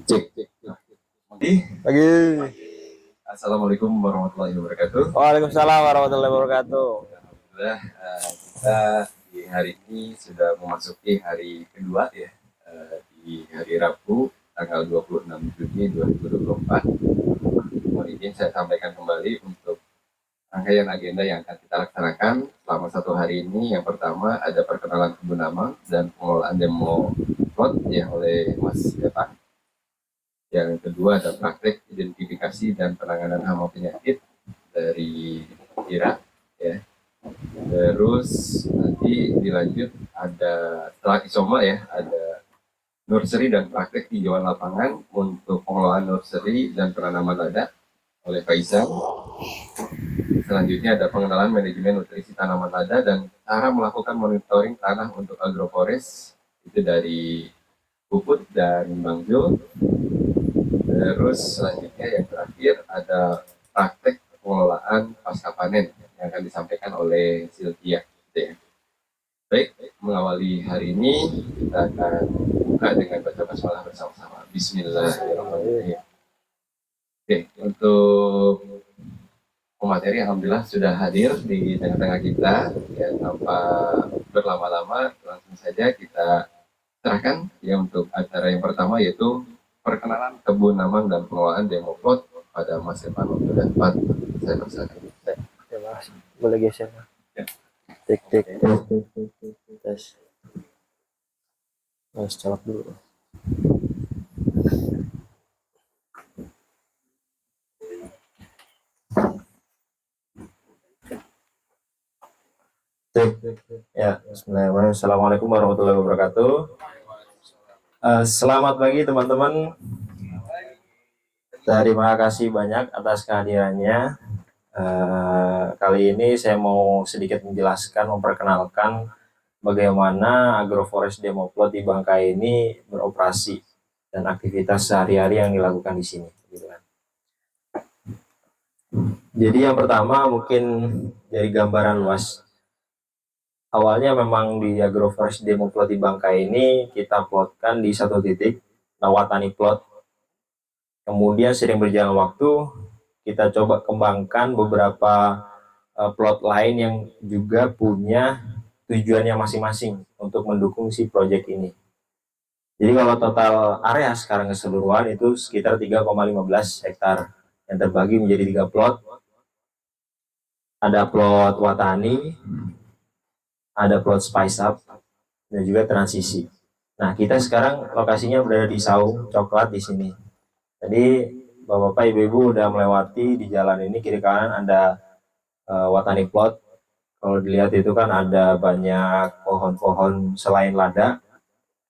Cek. Pagi. Pagi. Assalamualaikum warahmatullahi wabarakatuh. Waalaikumsalam warahmatullahi wabarakatuh. Alhamdulillah, kita di hari ini sudah memasuki hari kedua ya, di hari Rabu tanggal 26 Juni 2024. Mohon izin saya sampaikan kembali untuk rangkaian agenda yang akan kita laksanakan selama satu hari ini. Yang pertama ada perkenalan kebun nama dan pengelolaan demo plot ya oleh Mas Eva. Yang kedua ada praktek identifikasi dan penanganan hama penyakit dari Ira ya. Terus nanti dilanjut ada setelah isoma ya, ada nursery dan praktek tinjauan lapangan untuk pengelolaan nursery dan penanaman lada oleh Faisal. Selanjutnya ada pengenalan manajemen nutrisi tanaman lada dan cara melakukan monitoring tanah untuk agroforest itu dari Puput dan Bang Zul. Terus selanjutnya yang terakhir ada praktek pengelolaan pasca panen yang akan disampaikan oleh Sylvia. Baik, mengawali hari ini kita akan buka dengan baca basmalah bersama-sama. Bismillahirrahmanirrahim. Oke, untuk pemateri alhamdulillah sudah hadir di tengah-tengah kita. Ya, tanpa berlama-lama langsung saja kita serahkan ya untuk acara yang pertama yaitu perkenalan kebun namang dan pengelolaan demo plot pada Mas Evan dan Pak. Saya persilakan. Ya, Mas. Boleh geser. Ya. Tek. Tes. Mas colok dulu. Ya, bismillahirrahmanirrahim. Assalamualaikum warahmatullahi wabarakatuh. Selamat pagi teman-teman. Terima kasih banyak atas kehadirannya. Kali ini saya mau sedikit menjelaskan, memperkenalkan bagaimana agroforest demo plot di Bangkai ini beroperasi dan aktivitas sehari-hari yang dilakukan di sini. Gitu kan. Jadi yang pertama mungkin dari gambaran luas. Awalnya memang di agroforest demo plot di Bangkai ini kita plotkan di satu titik, Nawatani plot. Kemudian sering berjalan waktu, kita coba kembangkan beberapa plot lain yang juga punya tujuannya masing-masing untuk mendukung si proyek ini. Jadi kalau total area sekarang keseluruhan itu sekitar 3,15 hektar yang terbagi menjadi 3 plot. Ada plot Watani, ada plot Spice Up, dan juga transisi. Nah, kita sekarang lokasinya berada di Saung Coklat di sini. Jadi Bapak-bapak, Ibu-ibu udah melewati di jalan ini kiri kanan ada Watani plot. Kalau dilihat itu kan ada banyak pohon-pohon selain lada,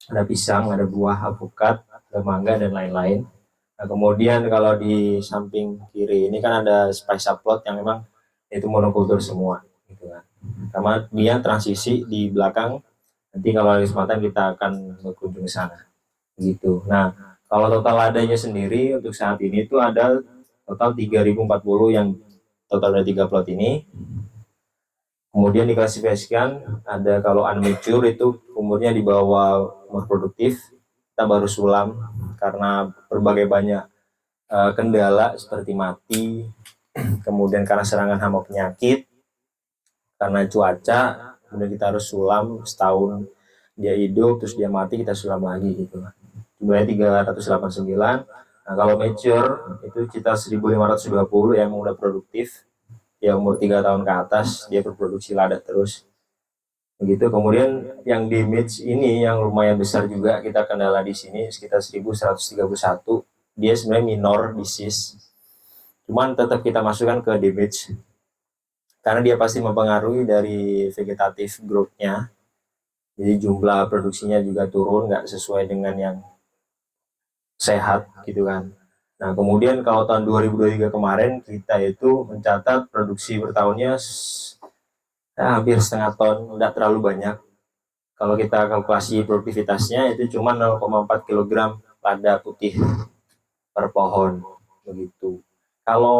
ada pisang, ada buah alpukat, ada mangga dan lain-lain. Nah, kemudian kalau di samping kiri ini kan ada Spice Up plot yang memang itu monokultur semua, gitu kan. Karena dia transisi di belakang. Nanti kalau hari kesempatan kita akan berkunjung ke sana, gitu. Nah, kalau total ladanya sendiri untuk saat ini itu ada total 3040 yang total dari 3 plot ini. Kemudian diklasifikasikan ada kalau unmature itu umurnya di bawah umur produktif, kita baru sulam karena berbagai banyak kendala seperti mati, kemudian karena serangan hama penyakit, karena cuaca, kemudian kita harus sulam setahun dia hidup terus dia mati kita sulam lagi gitu. Jumlahnya 389. Nah, kalau mature itu kita 1520 yang udah produktif, ya umur 3 tahun ke atas dia berproduksi lada terus begitu. Kemudian yang damage ini yang lumayan besar juga kita kendala di sini sekitar 1131, dia sebenarnya minor disease, cuman tetap kita masukkan ke damage karena dia pasti mempengaruhi dari vegetatif growth-nya. Jadi jumlah produksinya juga turun, nggak sesuai dengan yang sehat gitu kan. Nah, kemudian kalau tahun 2023 kemarin kita itu mencatat produksi per tahunnya hampir setengah ton, tidak terlalu banyak. Kalau kita kalkulasi produktivitasnya itu cuma 0,4 kg lada putih per pohon begitu. Kalau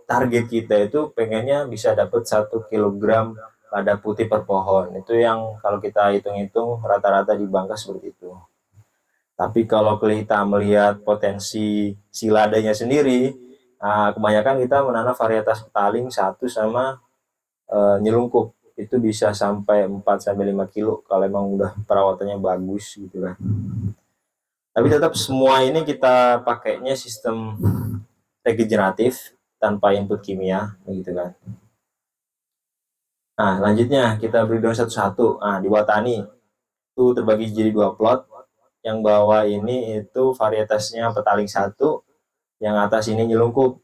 target kita itu pengennya bisa dapat 1 kg lada putih per pohon. Itu yang kalau kita hitung-hitung rata-rata di Bangka seperti itu. Tapi kalau kita melihat potensi si ladanya sendiri, kebanyakan kita menanam varietas petaling 1 sama nyelungkup. Itu bisa sampai 4 sampai 5 kilo kalau emang udah perawatannya bagus gitu kan. Tapi tetap semua ini kita pakainya sistem regeneratif tanpa input kimia gitu kan. Nah, lanjutnya kita breakdown satu-satu. Nah, di Watani itu terbagi jadi 2 plot. Yang bawah ini itu varietasnya petaling 1, yang atas ini nyelungkup.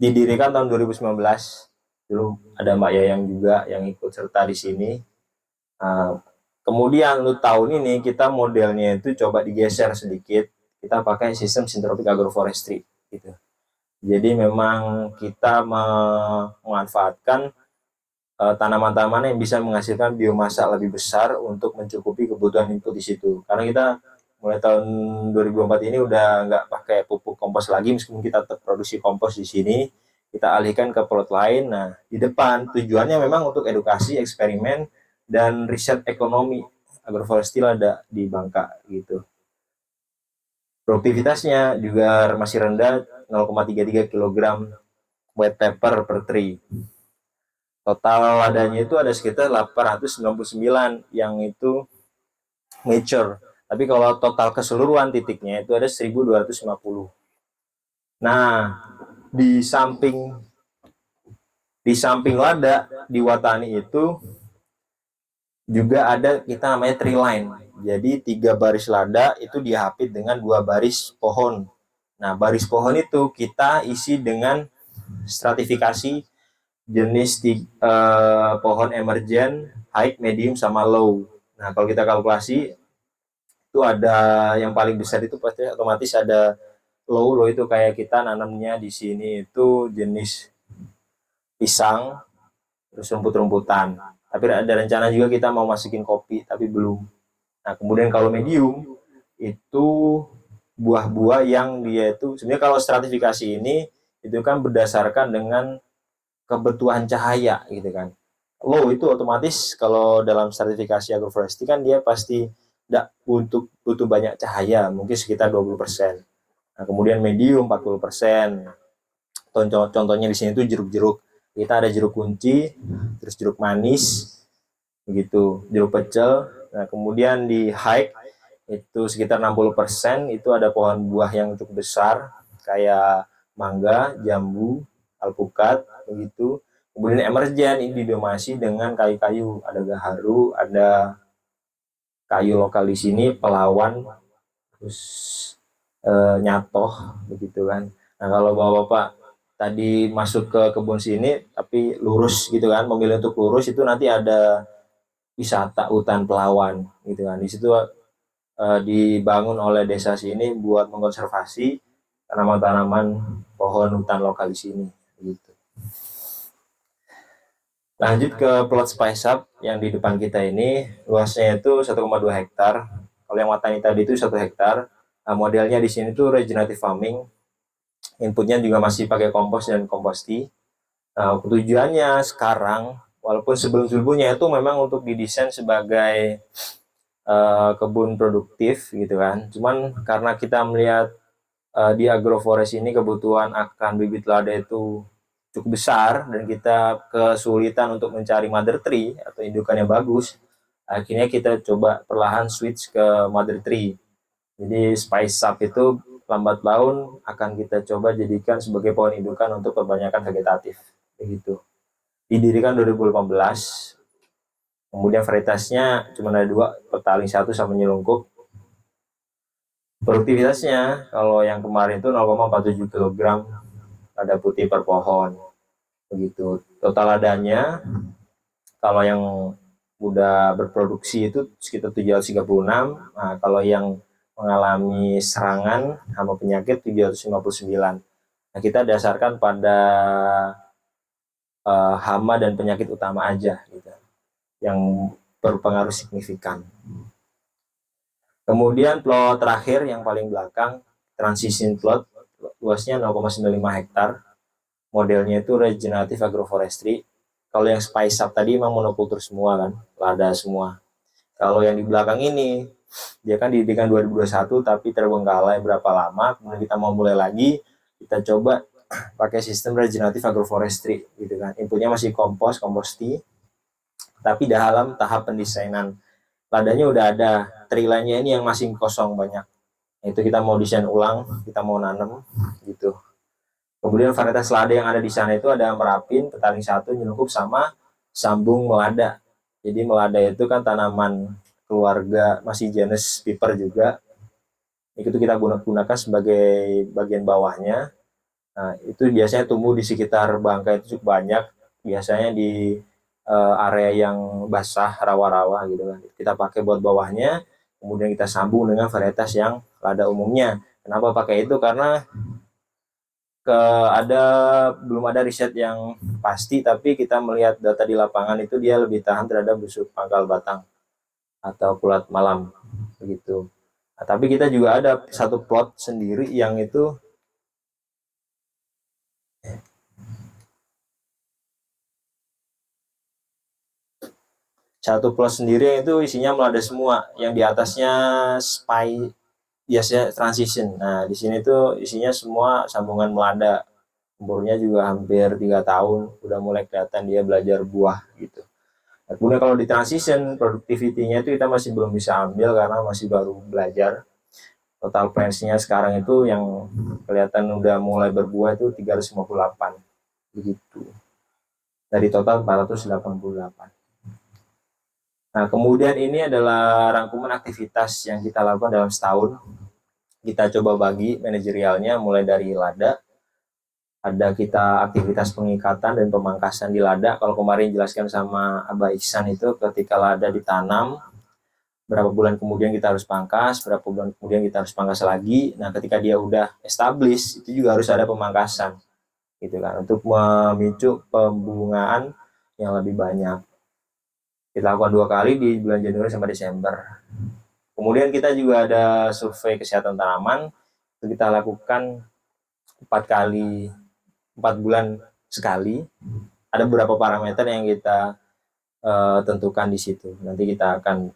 Didirikan tahun 2019. Dulu ada Mbak Yayang juga yang ikut serta di sini. Nah, kemudian tahun ini kita modelnya itu coba digeser sedikit. Kita pakai sistem Syntropic Agroforestry gitu. Jadi memang kita memanfaatkan tanaman-tanaman yang bisa menghasilkan biomasa lebih besar untuk mencukupi kebutuhan input di situ. Karena kita mulai tahun 2004 ini udah nggak pakai pupuk kompos lagi, meskipun kita tetap produksi kompos di sini, kita alihkan ke plot lain. Nah, di depan tujuannya memang untuk edukasi, eksperimen, dan riset ekonomi agroforestry ada di Bangka gitu. Produktivitasnya juga masih rendah, 0,33 kg wet paper per tree. Total ladanya itu ada sekitar 899 yang itu mature. Tapi kalau total keseluruhan titiknya itu ada 1250. Nah, di samping lada di Watani itu juga ada kita namanya tree line. Jadi 3 baris lada itu dihapit dengan 2 baris pohon. Nah, baris pohon itu kita isi dengan stratifikasi jenis pohon emergen, high, medium, sama low. Nah, kalau kita kalkulasi itu ada yang paling besar itu pasti otomatis ada low. Low itu kayak kita nanamnya di sini itu jenis pisang, terus rumput-rumputan. Tapi ada rencana juga kita mau masukin kopi, tapi belum. Nah, kemudian kalau medium itu buah-buah yang dia itu sebenarnya kalau stratifikasi ini itu kan berdasarkan dengan kebutuhan cahaya gitu kan. Low itu otomatis kalau dalam stratifikasi agroforestry kan dia pasti tidak butuh banyak cahaya, mungkin sekitar 20%. Nah, kemudian medium 40%. Contohnya di sini tuh jeruk-jeruk. Kita ada jeruk kunci, terus jeruk manis, begitu, jeruk pecel. Nah, kemudian di high itu sekitar 60%, itu ada pohon buah yang cukup besar kayak mangga, jambu, alpukat, begitu. Kemudian emergen ini didomasi dengan kayu-kayu, ada gaharu, ada kayu lokal di sini, pelawan, terus nyatoh, begitu kan. Nah, kalau bapak-bapak tadi masuk ke kebun sini tapi lurus gitu kan, memilih untuk lurus, itu nanti ada wisata hutan pelawan gitu kan. Di situ dibangun oleh desa sini buat mengkonservasi tanaman-tanaman pohon hutan lokal di sini gitu. Lanjut ke plot Spice Up yang di depan kita ini, luasnya itu 1,2 hektar. Kalau yang Watani tadi itu 1 hektar. Nah, modelnya di sini tuh regenerative farming. Inputnya juga masih pakai kompos dan komposti. Nah, tujuannya sekarang, walaupun sebelum-sebelumnya itu memang untuk didesain sebagai kebun produktif gitu kan. Cuman karena kita melihat di agroforest ini kebutuhan akan bibit lada itu cukup besar dan kita kesulitan untuk mencari mother tree atau indukan yang bagus, akhirnya kita coba perlahan switch ke mother tree. Jadi Spice Up itu lambat laun akan kita coba jadikan sebagai pohon indukan untuk perbanyakan vegetatif begitu. Didirikan 2018. Kemudian varietasnya cuma ada 2, petaling 1 sama nyelungkup. Produktivitasnya kalau yang kemarin itu 0,47 kg lada putih per pohon begitu. Total ladanya kalau yang udah berproduksi itu sekitar 736. Nah, kalau yang mengalami serangan hama penyakit 759. Nah, kita dasarkan pada hama dan penyakit utama aja gitu, yang berpengaruh signifikan. Kemudian plot terakhir yang paling belakang, transition plot, luasnya 0,95 hektar. Modelnya itu regenerative agroforestry. Kalau yang Spice Up tadi memang monokultur semua kan, lada semua. Kalau yang di belakang ini Dia kan didirikan 2021 tapi terbengkalai berapa lama, kemudian kita mau mulai lagi, kita coba pakai sistem regenerative agroforestry gitu kan. Inputnya masih kompos tea, tapi dalam tahap pendesainan. Ladanya udah ada, trilannya ini yang masih kosong banyak. Itu kita mau desain ulang, kita mau nanam gitu. Kemudian varietas lada yang ada di sana itu ada Merapin, Petaling 1, Nyelunkup, sama Sambung Melada. Jadi melada itu kan tanaman keluarga masih genus piper juga. Itu kita gunakan sebagai bagian bawahnya. Nah, itu biasanya tumbuh di sekitar Bangka itu cukup banyak. Biasanya di area yang basah, rawa-rawa gitu kan. Kita pakai buat bawahnya, kemudian kita sambung dengan varietas yang lada umumnya. Kenapa pakai itu? Karena ada belum ada riset yang pasti, tapi kita melihat data di lapangan itu dia lebih tahan terhadap busuk pangkal batang atau kulat malam begitu. Nah, tapi kita juga ada satu plot sendiri yang itu itu isinya melada semua, yang di atasnya spy biasanya transition. Nah, di sini tuh isinya semua sambungan melada. Umurnya juga hampir 3 tahun, udah mulai kelihatan dia belajar buah gitu. Nah, kemudian kalau di transition, productivity-nya itu kita masih belum bisa ambil karena masih baru belajar. Total plants-nya sekarang itu yang kelihatan udah mulai berbuah itu 358 begitu. Dari total 488. Nah, kemudian ini adalah rangkuman aktivitas yang kita lakukan dalam setahun. Kita coba bagi manajerialnya mulai dari lada. Ada kita aktivitas pengikatan dan pemangkasan di lada. Kalau kemarin jelaskan sama Abah Ihsan itu ketika lada ditanam, berapa bulan kemudian kita harus pangkas, berapa bulan kemudian kita harus pangkas lagi. Nah, ketika dia udah established, itu juga harus ada pemangkasan. Gitu kan, untuk memicu pembungaan yang lebih banyak. Kita lakukan 2 kali di bulan Januari sampai Desember. Kemudian kita juga ada survei kesehatan tanaman, itu kita lakukan 4 bulan sekali. Ada beberapa parameter yang kita tentukan di situ. Nanti kita akan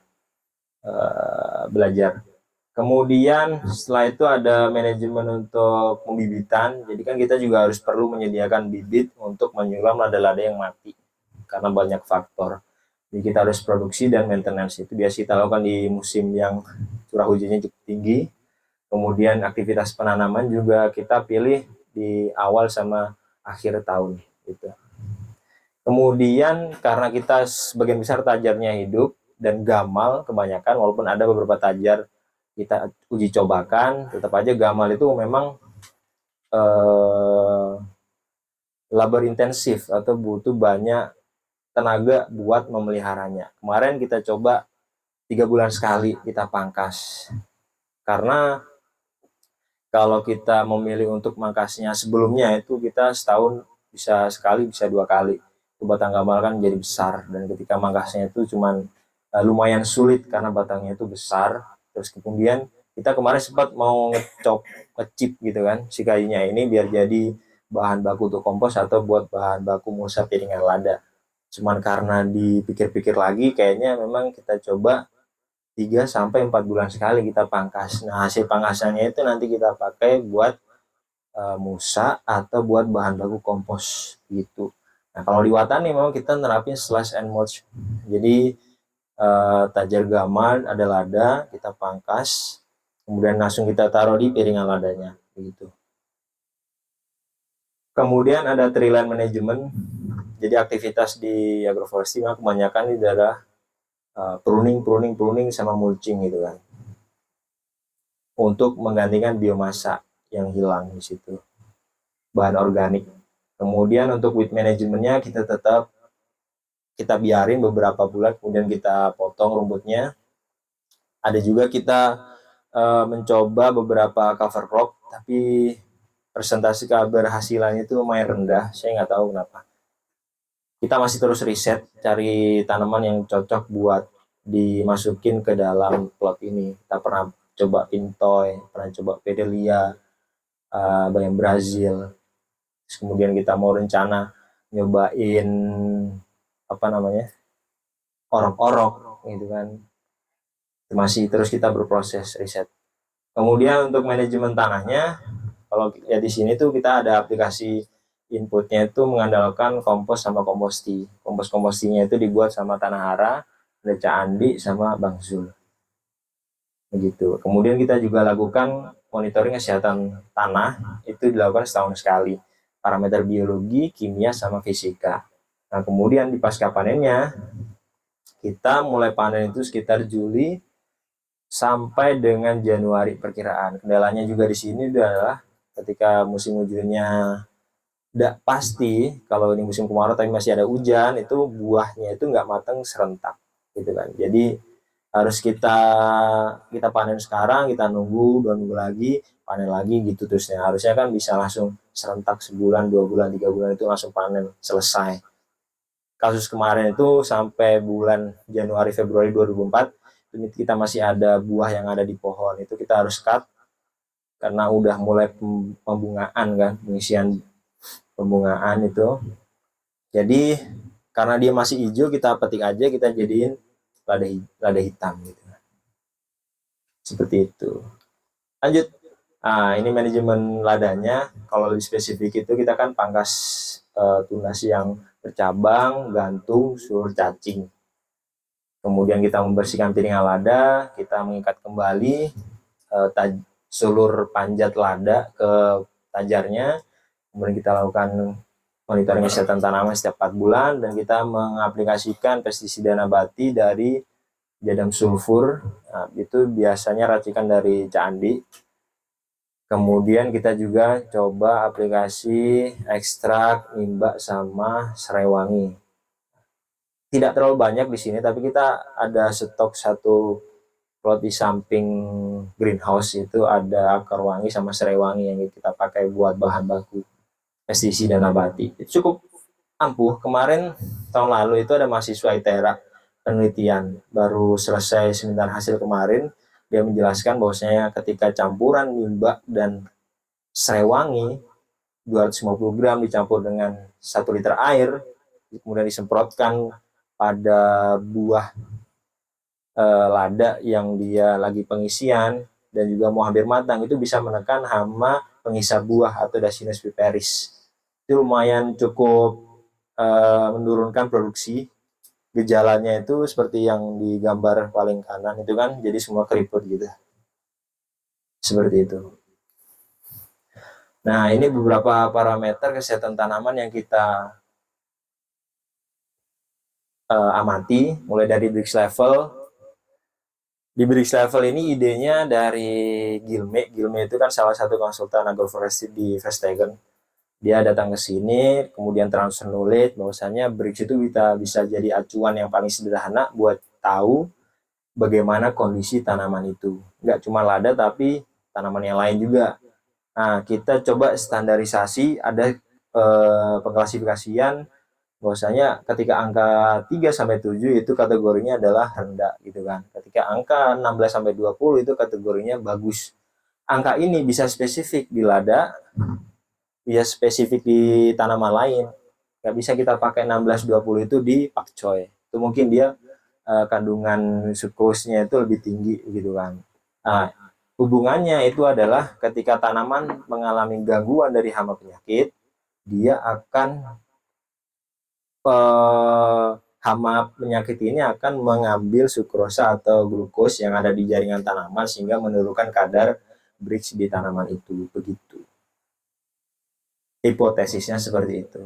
belajar. Kemudian setelah itu ada manajemen untuk pembibitan. Jadi kan kita juga harus perlu menyediakan bibit untuk menyulam lada-lada yang mati karena banyak faktor. Jadi kita harus produksi dan maintenance itu biasa kita lakukan di musim yang curah hujannya cukup tinggi. Kemudian aktivitas penanaman juga kita pilih di awal sama akhir tahun gitu. Kemudian karena kita sebagian besar tajarnya hidup dan gamal kebanyakan, walaupun ada beberapa tajar kita uji cobakan, tetap aja gamal itu memang labor intensif atau butuh banyak tenaga buat memeliharanya. Kemarin kita coba 3 bulan sekali kita pangkas. Karena kalau kita memilih untuk mangkasnya sebelumnya itu kita setahun bisa sekali, bisa 2 kali. Itu batang gamal kan jadi besar, dan ketika mangkasnya itu cuman lumayan sulit karena batangnya itu besar. Terus kemudian kita kemarin sempat mau ngecip gitu kan si kayunya ini biar jadi bahan baku untuk kompos atau buat bahan baku mulsa piringan lada. Cuman karena dipikir-pikir lagi kayaknya memang kita coba 3-4 bulan sekali kita pangkas. Nah, hasil pangkasannya itu nanti kita pakai buat musa atau buat bahan baku kompos gitu. Nah, kalau di Watani memang kita nerapin slash and mulch. Jadi tajar gamal ada lada, kita pangkas, kemudian langsung kita taruh di piringan ladanya begitu. Kemudian ada tree line management. Jadi aktivitas di agroforestry kebanyakan ini adalah pruning sama mulching gitu kan. Untuk menggantikan biomasa yang hilang di situ. Bahan organik. Kemudian untuk weed managementnya kita biarin beberapa bulan, kemudian kita potong rumputnya. Ada juga kita mencoba beberapa cover crop, tapi persentase keberhasilannya itu lumayan rendah. Saya nggak tahu kenapa. Kita masih terus riset, cari tanaman yang cocok buat dimasukin ke dalam plot ini. Kita pernah coba pintoy, pernah coba pedelia, bayam Brazil. Terus kemudian kita mau rencana nyobain orok-orok gitu kan. Masih terus kita berproses riset. Kemudian untuk manajemen tanahnya, kalau ya di sini tuh kita ada aplikasi inputnya itu mengandalkan kompos sama komposti. Kompostinya itu dibuat sama Tanah Hara, Deca Andi, sama Bang Zul. Begitu. Kemudian kita juga lakukan monitoring kesehatan tanah, itu dilakukan setahun sekali. Parameter biologi, kimia, sama fisika. Nah, kemudian di pasca panennya, kita mulai panen itu sekitar Juli sampai dengan Januari perkiraan. Kendalanya juga di sini adalah ketika musim hujannya tidak pasti, kalau ini musim kemarau tapi masih ada hujan, itu buahnya itu nggak matang serentak gitu kan. Jadi harus kita panen sekarang, kita nunggu 2 minggu lagi panen lagi gitu terusnya. Harusnya kan bisa langsung serentak sebulan, 2 bulan, 3 bulan itu langsung panen selesai. Kasus kemarin itu sampai bulan Januari Februari 2004 ini kita masih ada buah yang ada di pohon, itu kita harus cut karena udah mulai pembungaan kan, pengisian pembungaan itu. Jadi karena dia masih hijau, kita petik aja, kita jadiin lada hitam gitu. Seperti itu. Lanjut. Nah, ini manajemen ladanya. Kalau lebih spesifik itu kita kan pangkas tunas yang bercabang, gantung, sulur cacing. Kemudian kita membersihkan piringan lada, kita mengikat kembali sulur panjat lada ke tajarnya. Kemudian kita lakukan monitoring kesehatan tanaman setiap 4 bulan, dan kita mengaplikasikan pestisida nabati dari jadam sulfur. Nah, itu biasanya racikan dari Candi. Kemudian kita juga coba aplikasi ekstrak nimba sama serai wangi. Tidak terlalu banyak di sini, tapi kita ada stok satu plot di samping greenhouse, itu ada akar wangi sama serai wangi yang kita pakai buat bahan baku pestisida nabati. Itu cukup ampuh. Kemarin tahun lalu itu ada mahasiswa ITERA penelitian baru selesai seminar hasil kemarin, dia menjelaskan bahwasanya ketika campuran nimba dan serai wangi 250 gram dicampur dengan 1 liter air, kemudian disemprotkan pada buah lada yang dia lagi pengisian dan juga mau hampir matang, itu bisa menekan hama penghisap buah atau Dacinus piperis. Itu lumayan cukup menurunkan produksi. Gejalanya itu seperti yang di gambar paling kanan itu kan, jadi semua keriput gitu. Seperti itu. Nah, ini beberapa parameter kesehatan tanaman yang kita amati, mulai dari Brix level. Di Brix level ini idenya dari Gilme. Gilme itu kan salah satu konsultan agroforestry di Vestagen. Dia datang ke sini, kemudian transfer knowledge bahwasanya Brix itu bisa jadi acuan yang paling sederhana buat tahu bagaimana kondisi tanaman itu. Nggak cuma lada, tapi tanaman yang lain juga. Nah, kita coba standarisasi, ada pengklasifikasian bahwasanya ketika angka 3-7 itu kategorinya adalah rendah gitu kan. Ketika angka 16-20 itu kategorinya bagus. Angka ini bisa spesifik di lada, bisa spesifik di tanaman lain. Nggak bisa kita pakai 16-20 itu di pakcoy. Itu mungkin dia kandungan sukrosnya itu lebih tinggi gitu kan. Nah, hubungannya itu adalah ketika tanaman mengalami gangguan dari hama penyakit, dia akan hama penyakit ini akan mengambil sukrosa atau glukos yang ada di jaringan tanaman sehingga menurunkan kadar Brix di tanaman itu. Begitu. Hipotesisnya seperti itu.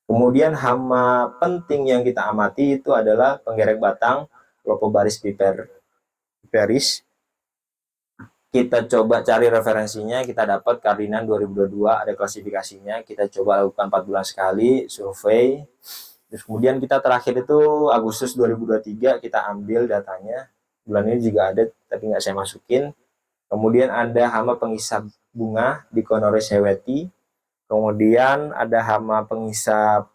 Kemudian hama penting yang kita amati itu adalah penggerek batang, Lopobaris piperis. Kita coba cari referensinya, kita dapat Kardinan 2022, ada klasifikasinya. Kita coba lakukan 4 bulan sekali survei. Terus kemudian kita terakhir itu Agustus 2023 kita ambil datanya. Bulan ini juga ada, tapi nggak saya masukin. Kemudian ada hama penghisap bunga di Conoris heweti. Kemudian ada hama penghisap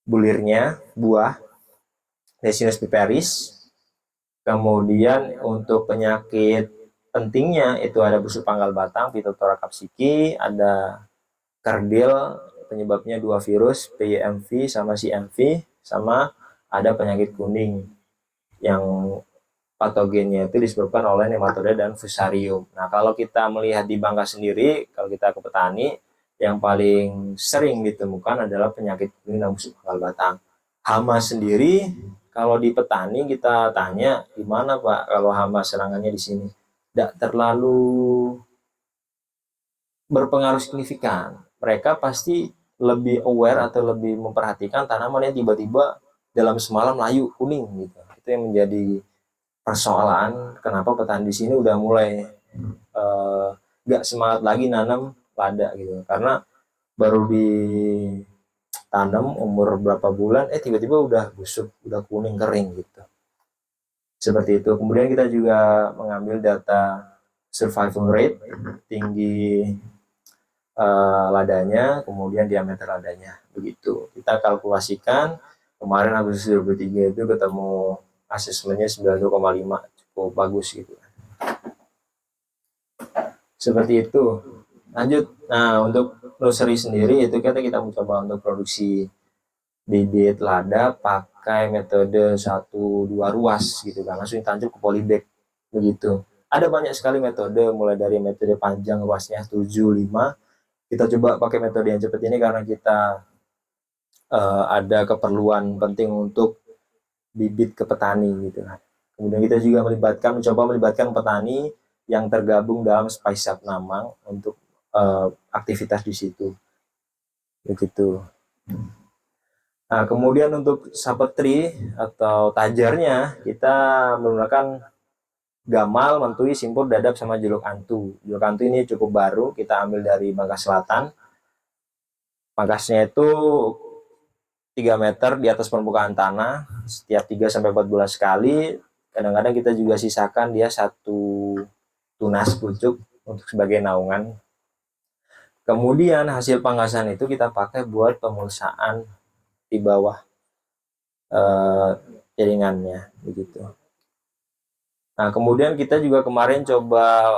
bulirnya, buah, Dacinus piperis. Kemudian untuk penyakit pentingnya itu ada busuk pangkal batang, Phytophthora capsicum, ada kardil, penyebabnya 2 virus, PYMV sama CMV, sama ada penyakit kuning yang patogennya itu disebabkan oleh nematoda dan fusarium. Nah, kalau kita melihat di Bangka sendiri, kalau kita ke petani, yang paling sering ditemukan adalah penyakit kuning dan busuk pangkal batang. Hama sendiri, kalau di petani kita tanya, gimana Pak kalau hama serangannya di sini? Tidak terlalu berpengaruh signifikan. Mereka pasti lebih aware atau lebih memperhatikan tanaman yang tiba-tiba dalam semalam layu kuning gitu. Itu yang menjadi persoalan kenapa petani di sini udah mulai nggak semangat lagi nanam lada gitu, karena baru ditanam umur berapa bulan tiba-tiba udah busuk, udah kuning kering gitu, seperti itu. Kemudian kita juga mengambil data survival rate, tinggi ladanya, kemudian diameter ladanya, begitu kita kalkulasikan. Kemarin Agustus 2023 itu ketemu asesmennya 92,5, cukup bagus gitu. Seperti itu. Lanjut. Nah, untuk nursery sendiri itu kita mencoba untuk produksi bibit lada pakai metode 1-2 ruas gitu kan, langsung tancap ke polybag begitu. Ada banyak sekali metode, mulai dari metode panjang ruasnya 7-5. Kita coba pakai metode yang cepat ini karena kita ada keperluan penting untuk bibit ke petani gitu kan. Kemudian kita juga mencoba melibatkan petani yang tergabung dalam Spice Up Namang untuk aktivitas di situ. Begitu. Nah, kemudian untuk sapetri atau tajarnya kita menggunakan gamal, mentui, simpur, dadap, sama juluk antu. Juluk antu ini cukup baru, kita ambil dari Bangka Selatan. Pangkasnya itu 3 meter di atas permukaan tanah, setiap 3-4 bulan sekali. Kadang-kadang kita juga sisakan dia 1 tunas pucuk untuk sebagai naungan. Kemudian hasil pangkasan itu kita pakai buat pemulsaan di bawah jaringannya begitu. Nah, kemudian kita juga kemarin coba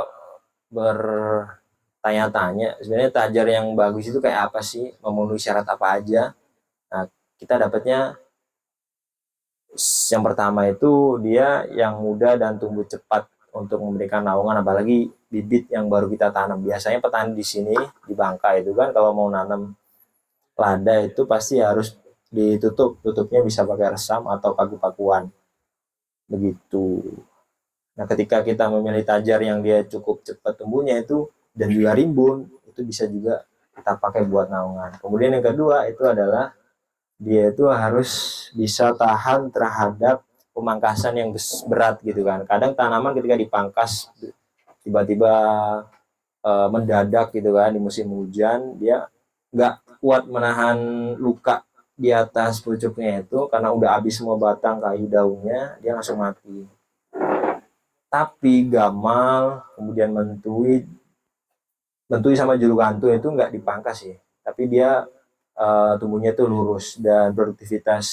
bertanya-tanya sebenarnya tajar yang bagus itu kayak apa sih, memenuhi syarat apa aja. Nah, kita dapatnya yang pertama itu dia yang muda dan tumbuh cepat untuk memberikan naungan, apalagi bibit yang baru kita tanam. Biasanya petani di sini di Bangka itu kan kalau mau nanam lada itu pasti harus ditutup, tutupnya bisa pakai resam atau paku-pakuan begitu. Nah, ketika kita memilih tajar yang dia cukup cepat tumbuhnya itu dan juga rimbun, itu bisa juga kita pakai buat naungan. Kemudian yang kedua itu adalah dia itu harus bisa tahan terhadap pemangkasan yang berat gitu kan. Kadang tanaman ketika dipangkas tiba-tiba mendadak gitu kan di musim hujan, dia nggak kuat menahan luka di atas pucuknya itu karena udah habis semua batang kayu daunnya, dia langsung mati. Tapi gamal, kemudian mentui sama juluk antu itu nggak dipangkas sih, tapi dia tumbuhnya itu lurus dan produktivitas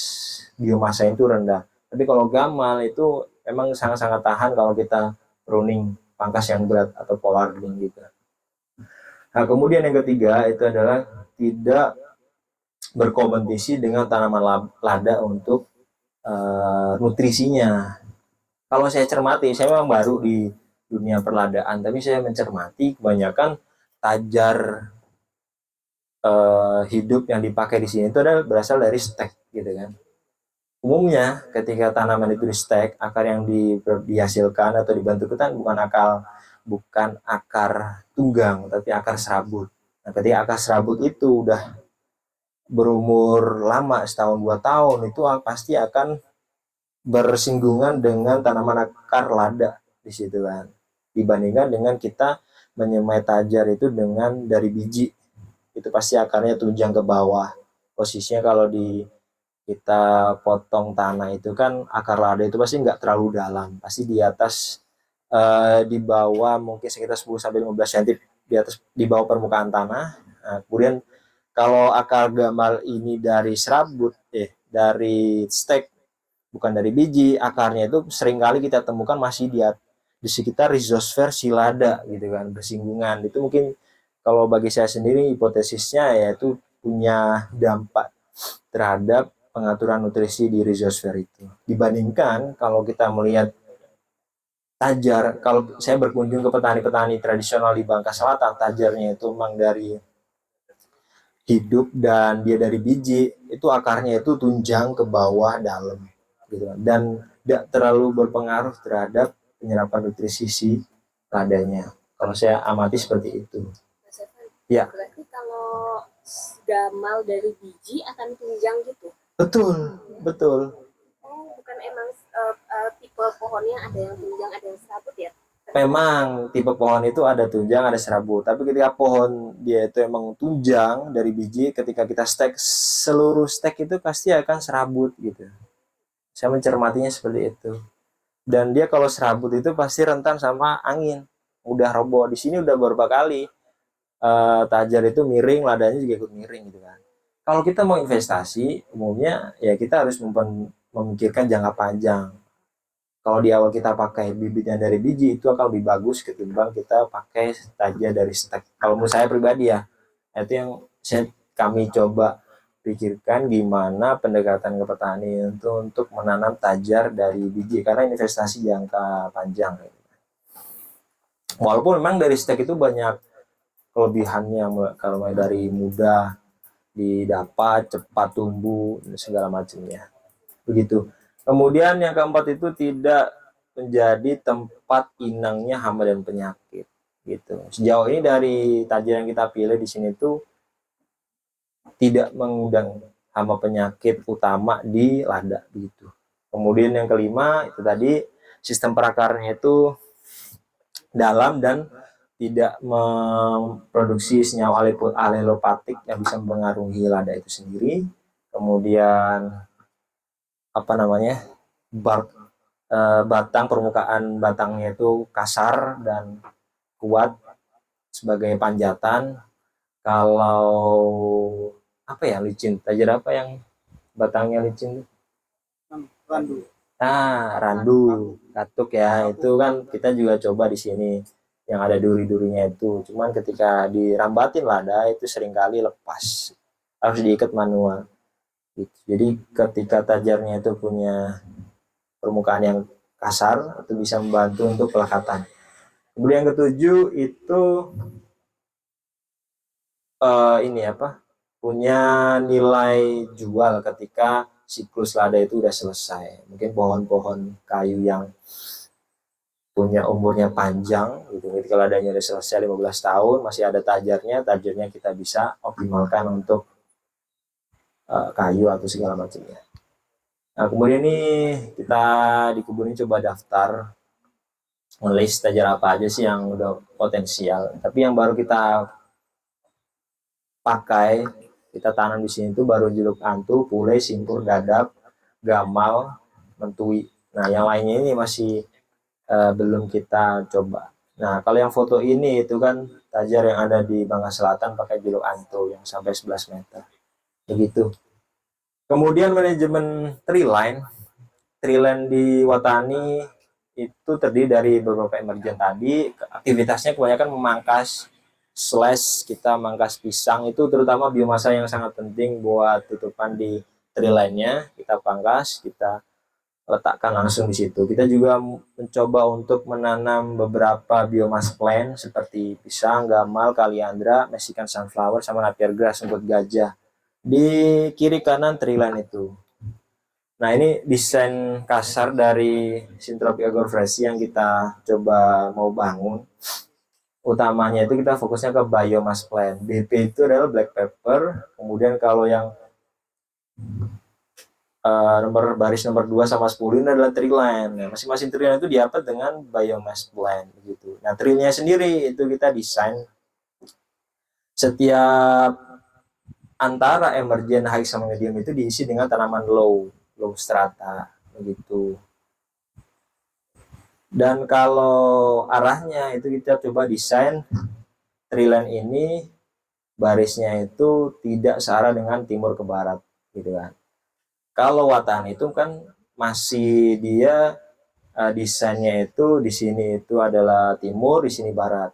biomasa itu rendah. Tapi kalau gamal itu emang sangat-sangat tahan kalau kita pruning pangkas yang berat atau pollarding gitu. Nah, kemudian yang ketiga itu adalah tidak berkompetisi dengan tanaman lada untuk nutrisinya. Kalau saya cermati, saya memang baru di dunia perladaan, tapi saya mencermati kebanyakan tajar hidup yang dipakai di sini itu adalah berasal dari stek gitu kan. Umumnya ketika tanaman itu di stek, akar yang dihasilkan atau dibentuk itu kan bukan akar tunggang, tapi akar serabut. Nah, ketika akar serabut itu udah berumur lama, 1-2 tahun, itu pasti akan bersinggungan dengan tanaman akar lada di situ kan. Dibandingkan dengan kita menyemai tajar itu dengan dari biji, itu pasti akarnya tunjang ke bawah. Posisinya kalau kita potong tanah itu kan akar lada itu pasti nggak terlalu dalam, pasti di atas di bawah mungkin sekitar 10-15 cm di atas, di bawah permukaan tanah. Nah, kemudian kalau akar gamal ini dari serabut dari stek bukan dari biji, akarnya itu seringkali kita temukan masih di sekitar rhizosfer silada gitu kan, bersinggungan. Itu mungkin kalau bagi saya sendiri hipotesisnya yaitu punya dampak terhadap pengaturan nutrisi di rhizosfer itu. Dibandingkan kalau kita melihat Tajar, kalau saya berkunjung ke petani-petani tradisional di Bangka Selatan, tajarnya itu memang dari hidup dan dia dari biji, itu akarnya itu tunjang ke bawah dalam gitu kan. Dan tidak terlalu berpengaruh terhadap penyerapan nutrisi si ladanya. Kalau saya amati seperti itu. Mas Evan, Ya, berarti kalau gamal dari biji akan tunjang gitu? betul, betul. Oh, bukan emang tipe pohonnya ada yang tunjang, ada yang serabut ya? Memang tipe pohon itu ada tunjang, ada serabut. Tapi ketika pohon dia itu emang tunjang dari biji, ketika kita stek, seluruh stek itu pasti akan serabut gitu. Saya mencermatinya seperti itu. Dan dia kalau serabut itu pasti rentan sama angin. Udah roboh. Di sini udah beberapa kali tajar itu miring, ladanya juga ikut miring gitu kan. Kalau kita mau investasi, umumnya ya kita harus memikirkan jangka panjang. Kalau di awal kita pakai bibitnya dari biji, itu akan lebih bagus ketimbang kita pakai tajar dari stek. Kalau menurut saya pribadi ya, itu yang kami coba pikirkan gimana pendekatan ke petani itu untuk menanam tajar dari biji, karena investasi jangka panjang. Walaupun memang dari stek itu banyak kelebihannya, kalau mulai dari mudah didapat, cepat tumbuh, segala macamnya. Begitu. Kemudian yang keempat itu tidak menjadi tempat inangnya hama dan penyakit. Gitu. Sejauh ini dari tajar yang kita pilih di sini tuh tidak mengundang hama penyakit utama di lada begitu. Kemudian yang kelima itu tadi sistem perakarnya itu dalam dan tidak memproduksi senyawa alelopatik yang bisa mempengaruhi lada itu sendiri. Kemudian apa namanya, batang, permukaan batangnya itu kasar dan kuat sebagai panjatan. Kalau apa ya, licin, tajar apa yang batangnya licin? Randu. Randu, katuk ya, itu kan kita juga coba di sini yang ada duri-durinya itu. Cuman ketika dirambatin lada itu seringkali lepas, harus diikat manual. Gitu. Jadi ketika tajarnya itu punya permukaan yang kasar, itu bisa membantu untuk pelekatan. Kemudian yang ketujuh itu ini apa? Punya nilai jual ketika siklus lada itu udah selesai. Mungkin pohon-pohon kayu yang punya umurnya panjang gitu, ketika ladanya udah selesai 15 tahun masih ada tajarnya kita bisa optimalkan untuk kayu atau segala macamnya. Nah, kemudian ini kita di kebun ini coba daftar ngelis tajar apa aja sih yang udah potensial. Tapi yang baru kita pakai, kita tanam di sini itu baru jeruk antu, pule, simpur, dadap, gamal, mentui. Nah, yang lainnya ini masih belum kita coba. Nah, kalau yang foto ini itu kan tajar yang ada di Bangka Selatan pakai jeruk antu yang sampai 11 meter. Begitu. Kemudian manajemen tree line di Watani itu terdiri dari beberapa emergen tadi. Aktivitasnya kebanyakan memangkas kita mangkas pisang, itu terutama biomasa yang sangat penting buat tutupan di tree line-nya. Kita pangkas, kita letakkan langsung di situ. Kita juga mencoba untuk menanam beberapa biomass plant seperti pisang, gamal, kaliandra, Mexican sunflower, sama napier grass, rumput gajah di kiri kanan tree line itu. Nah, ini desain kasar dari Syntropic Agroforestry yang kita coba mau bangun. Utamanya itu kita fokusnya ke biomass plant. BP itu adalah black pepper. Kemudian kalau yang baris nomor 2 sama 10 ini adalah tree line. Nah, masing-masing tree line itu diapat dengan biomass plant gitu. Nah, tree-nya sendiri itu kita desain setiap antara emergen, high sama medium itu diisi dengan tanaman low strata begitu. Dan kalau arahnya itu kita coba desain tree line ini barisnya itu tidak searah dengan timur ke barat gitu kan. Kalau Watani itu kan masih dia desainnya itu di sini itu adalah timur, di sini barat.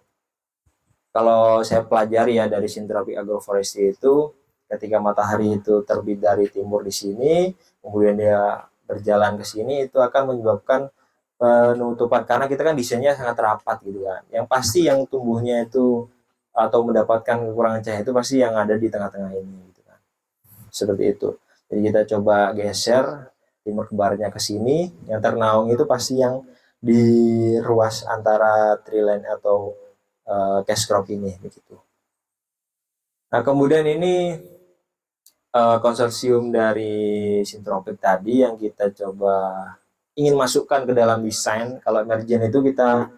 Kalau saya pelajari ya dari Syntropic Agroforestry itu, ketika matahari itu terbit dari timur di sini, kemudian dia berjalan ke sini, itu akan menyebabkan penutupan, karena kita kan desainnya sangat rapat gitu kan. Yang pasti yang tumbuhnya itu atau mendapatkan kekurangan cahaya itu pasti yang ada di tengah-tengah ini gitu kan. Seperti itu. Jadi kita coba geser timur ke baratnya ke sini, yang ternaung itu pasti yang di ruas antara tree line atau cash crop ini begitu. Nah, kemudian ini konsorsium dari Sintropik tadi yang kita coba ingin masukkan ke dalam desain. Kalau emergen itu kita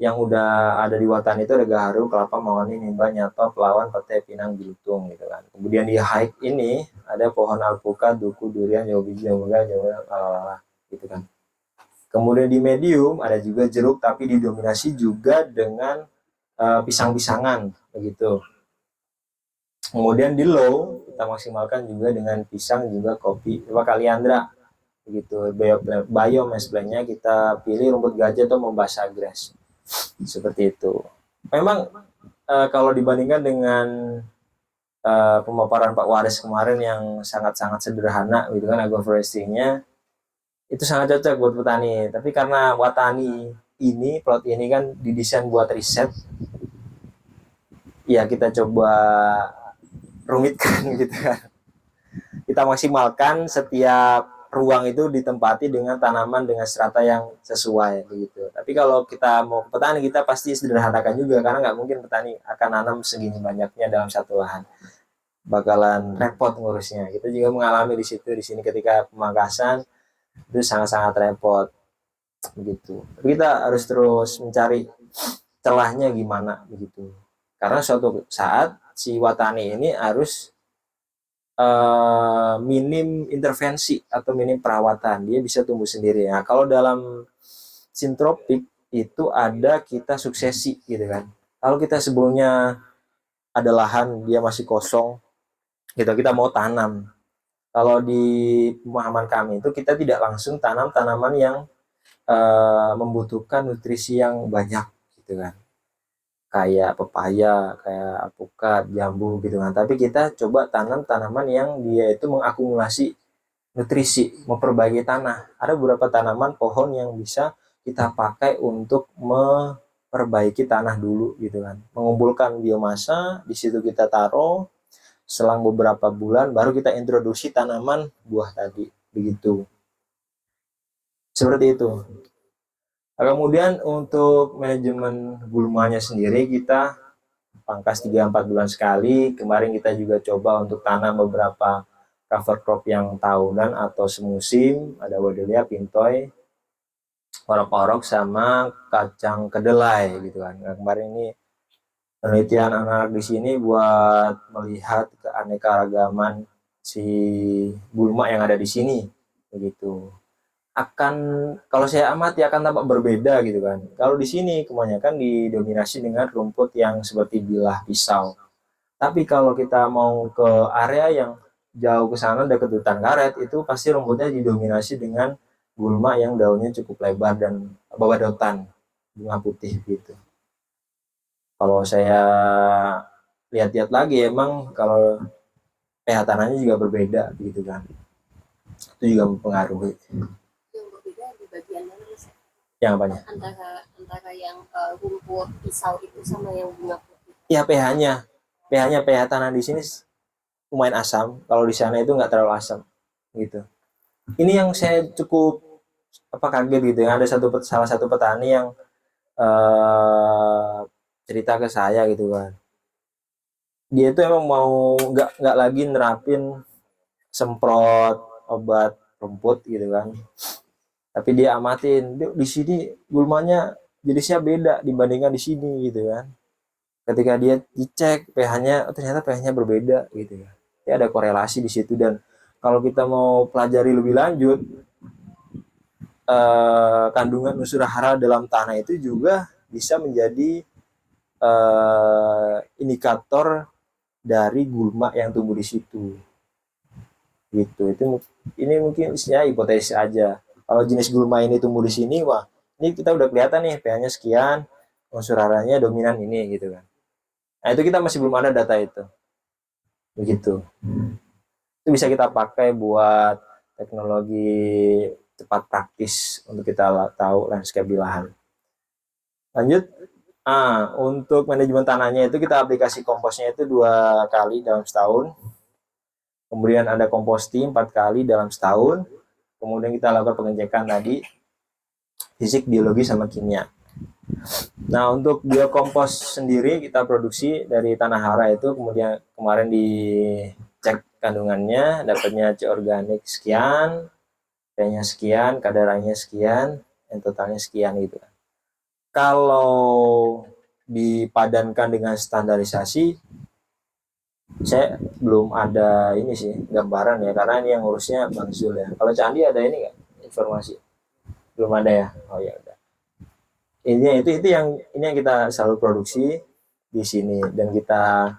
yang udah ada di Watani itu ada gaharu, kelapa, mawani, nimba, nyato, pelawan, pete, pinang, bilutung gitu kan. Kemudian di hike ini ada pohon alpukat, duku, durian, jawa biji, jawa lalala gitu kan. Kemudian di medium ada juga jeruk tapi didominasi juga dengan pisang-pisangan begitu. Kemudian di low kita maksimalkan juga dengan pisang juga kopi, coba kaliandra begitu. Biomass blendnya kita pilih rumput gajah atau membasa grass seperti itu. Memang kalau dibandingkan dengan pemaparan Pak Waris kemarin yang sangat-sangat sederhana gitu kan, agroforestry-nya itu sangat cocok buat petani. Tapi karena Watani ini, plot ini kan didesain buat riset, ya kita coba rumitkan gitu kan. Kita maksimalkan setiap ruang itu ditempati dengan tanaman dengan strata yang sesuai begitu. Tapi kalau kita mau ke petani, kita pasti sederhanakan juga karena nggak mungkin petani akan nanam segini banyaknya dalam satu lahan. Bakalan repot ngurusnya. Kita juga mengalami di situ, di sini ketika pemangkasan itu sangat-sangat repot begitu. Tapi kita harus terus mencari celahnya gimana begitu. Karena suatu saat si Watani ini harus minim intervensi atau minim perawatan, dia bisa tumbuh sendiri. Nah, kalau dalam sintropik itu ada kita suksesi gitu kan. Kalau kita sebelumnya ada lahan dia masih kosong, gitu kita mau tanam. Kalau di pemahaman kami itu kita tidak langsung tanam tanaman yang membutuhkan nutrisi yang banyak gitu kan. Kayak pepaya, kayak alpukat, jambu gitu kan. Tapi kita coba tanam tanaman yang dia itu mengakumulasi nutrisi, memperbaiki tanah. Ada beberapa tanaman pohon yang bisa kita pakai untuk memperbaiki tanah dulu gitu kan. Mengumpulkan biomasa, di situ kita taruh, selang beberapa bulan baru kita introduksi tanaman buah tadi, begitu. Seperti itu. Nah, kemudian untuk manajemen gulmanya sendiri kita pangkas 3-4 bulan sekali. Kemarin kita juga coba untuk tanam beberapa cover crop yang tahunan atau semusim, ada wadelia, pintoy, orok-orok sama kacang kedelai gitu kan. Nah, kemarin ini penelitian anak-anak di sini buat melihat keanekaragaman si gulma yang ada di sini begitu. Akan kalau saya amati akan tampak berbeda gitu kan. Kalau di sini kebanyakan didominasi dengan rumput yang seperti bilah pisau. Tapi kalau kita mau ke area yang jauh ke sana dekat hutan karet itu pasti rumputnya didominasi dengan gulma yang daunnya cukup lebar dan babadotan bunga putih gitu. Kalau saya lihat-lihat lagi emang kalau pH tanahnya juga berbeda gitu kan. Itu juga mempengaruhi. Yang apanya? Antara yang rumput pisau itu sama yang bunga putih. Ya pH-nya pH tanah di sini lumayan asam. Kalau di sana itu nggak terlalu asam gitu. Ini yang saya cukup kaget gitu ya. Ada salah satu petani yang cerita ke saya gitu kan. Dia itu emang mau nggak lagi nerapin semprot obat rumput gitu kan. Tapi dia amatin di sini gulmanya jenisnya beda dibandingkan di sini gitu kan. Ketika dia dicek pH-nya ternyata pH-nya berbeda gitu ya. Ya ada korelasi di situ. Dan kalau kita mau pelajari lebih lanjut kandungan unsur hara dalam tanah itu juga bisa menjadi indikator dari gulma yang tumbuh di situ gitu. Ini mungkin ya hipotesis aja. Kalau jenis gulma ini tumbuh di sini, wah ini kita udah kelihatan nih pH-nya sekian, unsur haranya dominan ini gitu kan. Nah itu kita masih belum ada data itu, begitu. Itu bisa kita pakai buat teknologi cepat praktis untuk kita tahu landscape di lahan. Lanjut, untuk manajemen tanahnya itu kita aplikasi komposnya itu 2 kali dalam setahun. Kemudian ada composting 4 kali dalam setahun. Kemudian kita lakukan pengecekan tadi, fisik, biologi, sama kimia. Nah, untuk biokompos sendiri kita produksi dari tanah hara itu, kemudian kemarin dicek kandungannya, dapatnya C organik sekian, P-nya sekian, kadar airnya sekian, dan totalnya sekian gitu. Kalau dipadankan dengan standarisasi, saya belum ada ini sih gambaran ya, karena ini yang ngurusnya Bang Zul ya. Kalau Candi ada ini nggak informasi? Belum ada ya. Oh ya udah. Ini yang kita selalu produksi di sini dan kita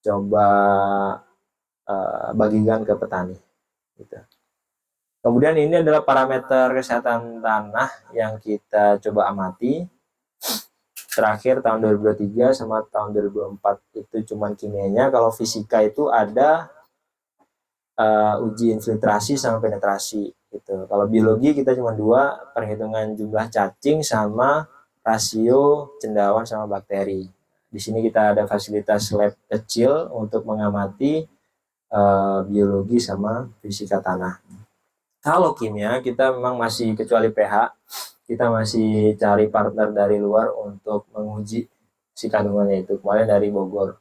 coba bagikan ke petani. Gitu. Kemudian ini adalah parameter kesehatan tanah yang kita coba amati. Terakhir tahun 2023 sama tahun 2024 itu cuman kimianya. Kalau fisika itu ada uji infiltrasi sama penetrasi gitu. Kalau biologi kita cuma 2, perhitungan jumlah cacing sama rasio cendawan sama bakteri. Di sini kita ada fasilitas lab kecil untuk mengamati biologi sama fisika tanah. Kalau kimia kita memang masih, kecuali pH, kita masih cari partner dari luar untuk menguji si kandungannya itu. Kemarin dari Bogor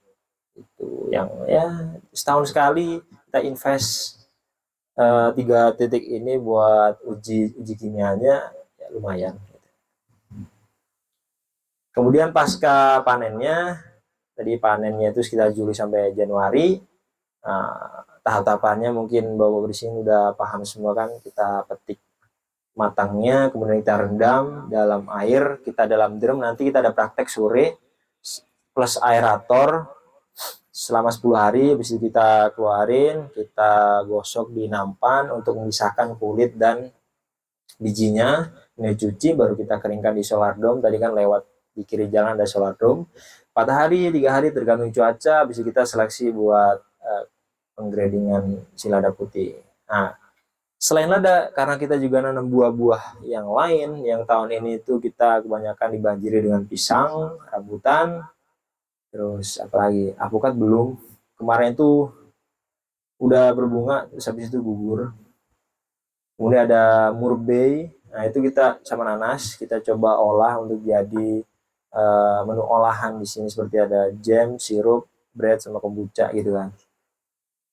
itu yang ya setahun sekali kita invest 3 titik ini buat uji kimianya, ya lumayan. Kemudian pasca panennya, tadi panennya itu sekitar Juli sampai Januari. Tahap-tahapannya mungkin Bapak di sini udah paham semua kan. Kita petik matangnya, kemudian kita rendam dalam air, kita dalam drum, nanti kita ada praktek sore plus aerator selama 10 hari. Habis itu kita keluarin, kita gosok di nampan untuk memisahkan kulit dan bijinya, ini cuci, baru kita keringkan di solar dome. Tadi kan lewat di kiri jalan ada solar dome. 4 hari, 3 hari tergantung cuaca. Habis itu kita seleksi buat penggradingan si lada putih. Nah, selain lada, karena kita juga nanam buah-buah yang lain, yang tahun ini itu kita kebanyakan dibanjiri dengan pisang, rambutan, terus apalagi, alpukat belum. Kemarin itu udah berbunga, terus habis itu gugur. Kemudian ada murbei, nah itu kita sama nanas, kita coba olah untuk jadi menu olahan di sini, seperti ada jam, sirup, bread, sama kombucha gitu kan.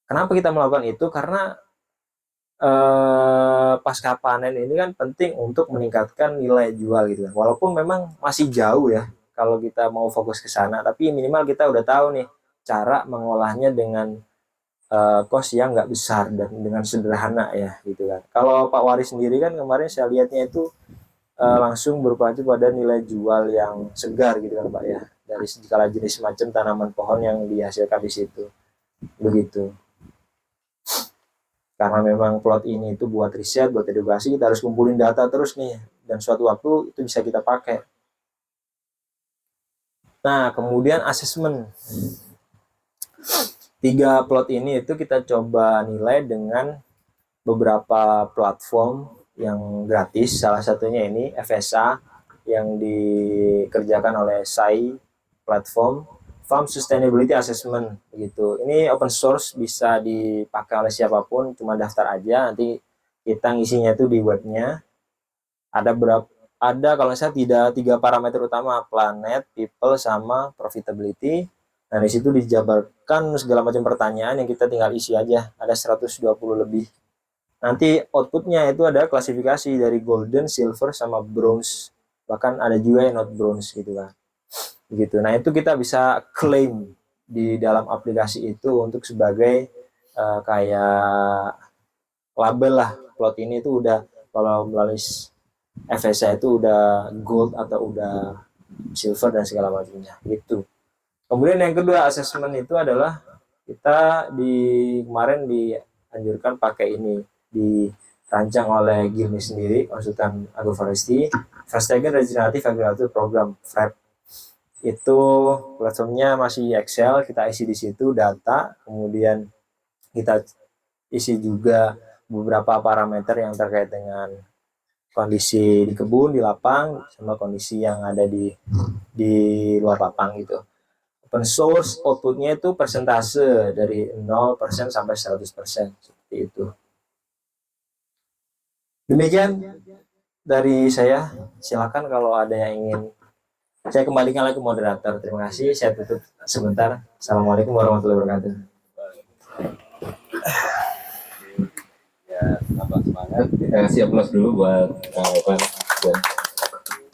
Kenapa kita melakukan itu? Karena pasca panen ini kan penting untuk meningkatkan nilai jual gitu kan. Walaupun memang masih jauh ya kalau kita mau fokus ke sana, tapi minimal kita udah tahu nih cara mengolahnya dengan cost yang nggak besar dan dengan sederhana ya gitu kan. Kalau Pak Wari sendiri kan kemarin saya lihatnya itu langsung berpacu pada nilai jual yang segar gitu kan Pak ya, dari segala jenis macam tanaman pohon yang dihasilkan di situ. Begitu. Karena memang plot ini itu buat riset, buat edukasi, kita harus kumpulin data terus nih, dan suatu waktu itu bisa kita pakai. Nah, kemudian asesmen. 3 plot ini itu kita coba nilai dengan beberapa platform yang gratis. Salah satunya ini FSA yang dikerjakan oleh SAI Platform Farm Sustainability Assessment gitu. Ini open source, bisa dipakai oleh siapapun, cuma daftar aja, nanti kita ngisinya itu di webnya. Ada kalau saya tidak 3 parameter utama, planet, people, sama profitability. Nah, di situ dijabarkan segala macam pertanyaan yang kita tinggal isi aja. Ada 120 lebih. Nanti outputnya itu ada klasifikasi dari golden, silver, sama bronze. Bahkan ada juga yang not bronze gitu kan. Gitu. Nah, itu kita bisa klaim di dalam aplikasi itu untuk sebagai kayak label lah. Plot ini itu udah, kalau melalui FSA itu udah gold atau udah silver dan segala macamnya gitu. Kemudian yang kedua asesmen itu adalah kita kemarin dianjurkan pakai ini, dirancang oleh Gilmi sendiri, konsultan agroforestry, Vestager Regenerative Agriculture Program (FRAP). Itu platformnya masih Excel, kita isi di situ data, kemudian kita isi juga beberapa parameter yang terkait dengan kondisi di kebun, di lapang, sama kondisi yang ada di luar lapang gitu. Open source outputnya itu persentase dari 0% sampai 100% seperti itu. Demikian dari saya. Silakan kalau ada yang ingin saya kembalikan lagi ke moderator. Terima kasih. Saya tutup sebentar. Assalamualaikum warahmatullahi wabarakatuh. Ya, tambah semangat. Kita kasih aplaus dulu buat Bapak.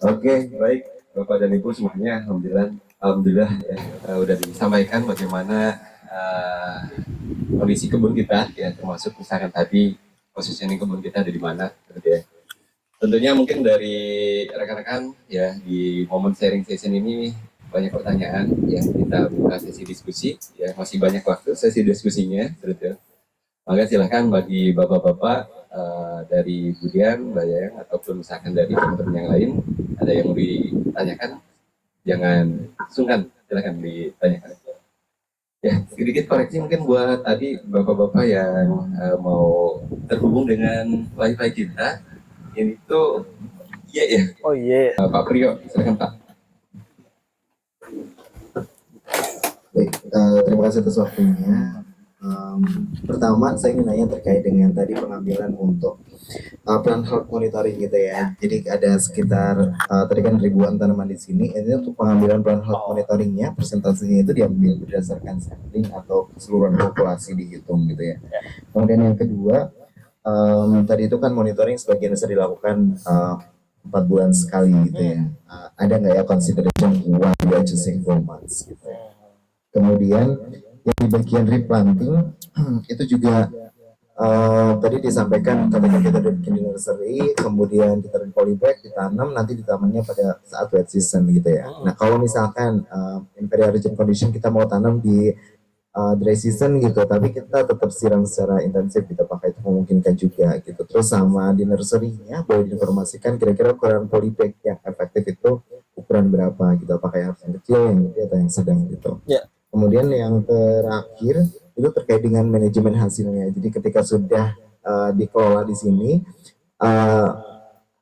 Oke, baik Bapak dan Ibu semuanya, alhamdulillah ya, udah disampaikan bagaimana kondisi kebun kita ya, termasuk misalkan tadi positioning kebun kita ada di mana gitu ya. Tentunya mungkin dari rekan-rekan ya di momen sharing session ini banyak pertanyaan yang kita buka sesi diskusi ya, masih banyak waktu sesi diskusinya gitu. Maka silakan bagi bapak-bapak dari Budian, Mbak Yayang ataupun misalkan dari teman-teman yang lain ada yang mau ditanyakan, jangan sungkan, silakan ditanyakan. Ya, sedikit koreksi mungkin buat tadi bapak-bapak yang mau terhubung dengan wifi kita. Ini tuh iya ya. Oh iya. Pak Priyo, silakan Pak. Baik, terima kasih atas waktunya. Pertama, saya ingin nanya terkait dengan tadi pengambilan untuk plan health monitoring gitu ya. Jadi ada sekitar tadi kan ribuan tanaman di sini. Ini untuk pengambilan plan health monitoringnya, persentasenya itu diambil berdasarkan sampling atau keseluruhan populasi dihitung gitu ya. Kemudian yang kedua, tadi itu kan monitoring sebagian besar dilakukan 4 bulan sekali gitu ya. Ada nggak ya consideration why we are choosing 4 months gitu. Kemudian yang di bagian replanting itu juga tadi disampaikan ketika kita bikin di nursery, kemudian kita polybag, ditanam, nanti ditanamnya pada saat wet season gitu ya. Nah kalau misalkan imperial region condition kita mau tanam di dry season gitu, tapi kita tetap siram secara intensif, kita pakai itu memungkinkan juga gitu. Terus sama di nursery-nya boleh diinformasikan kira-kira ukuran polybag yang efektif itu ukuran berapa gitu, apakah yang kecil, yang gede atau yang sedang gitu. Kemudian yang terakhir itu terkait dengan manajemen hasilnya. Jadi ketika sudah dikelola di sini,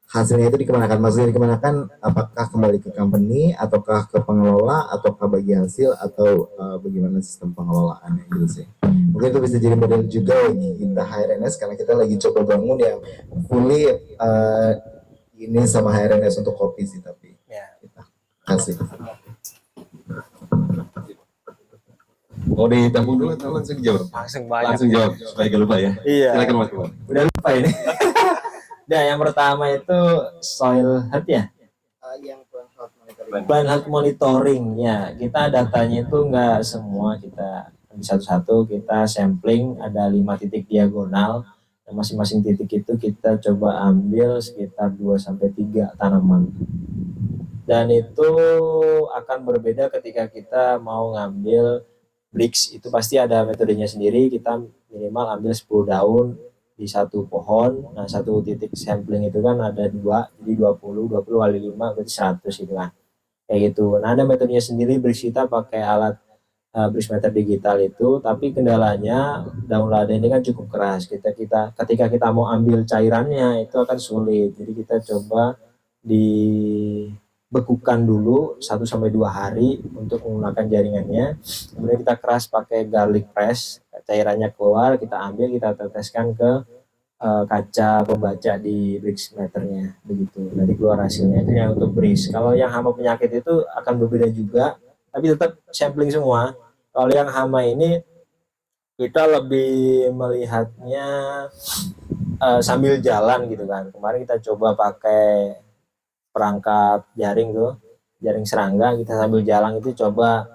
hasilnya itu dikemanakan? Maksudnya dikemanakan, apakah kembali ke company, ataukah ke pengelola, ataukah bagi hasil, atau bagaimana sistem pengelolaannya gitu sih. Mungkin itu bisa jadi model juga bagi kita HRNS, karena kita lagi coba bangun yang fully ini sama HRNS untuk kopi sih, tapi kita kasih. Mau ditampung dulu atau langsung jawab? Langsung jawab supaya gak lupa ya. Iya. Silakan Mas Iwan. Udah lupa ini. Nah, yang pertama itu soil health ya. Yang plan health monitoring. Plan health monitoring ya. Kita datanya itu nggak semua kita satu-satu, kita sampling ada 5 titik diagonal. Dan masing-masing titik itu kita coba ambil sekitar 2-3 tanaman. Dan itu akan berbeda ketika kita mau ngambil bricks, itu pasti ada metodenya sendiri. Kita minimal ambil 10 daun di satu pohon. Nah, satu titik sampling itu kan ada 2, jadi 20 kali 5 berarti 100 gitu kan. Kayak gitu. Nah, ada metodenya sendiri, bricks kita pakai alat Brixmeter digital itu, tapi kendalanya daun lada ini kan cukup keras. Ketika kita mau ambil cairannya itu akan sulit. Jadi kita coba dibekukan dulu 1-2 hari untuk menggunakan jaringannya. Kemudian kita keras pakai garlic press, cairannya keluar, kita ambil, kita teteskan ke kaca pembaca di Brixmeternya, begitu. Nanti keluar hasilnya. Itu yang untuk Brix. Kalau yang hama penyakit itu akan berbeda juga, tapi tetap sampling semua. Kalau yang hama ini kita lebih melihatnya sambil jalan gitu kan. Kemarin kita coba pakai perangkap jaring tuh, jaring serangga, kita sambil jalan itu coba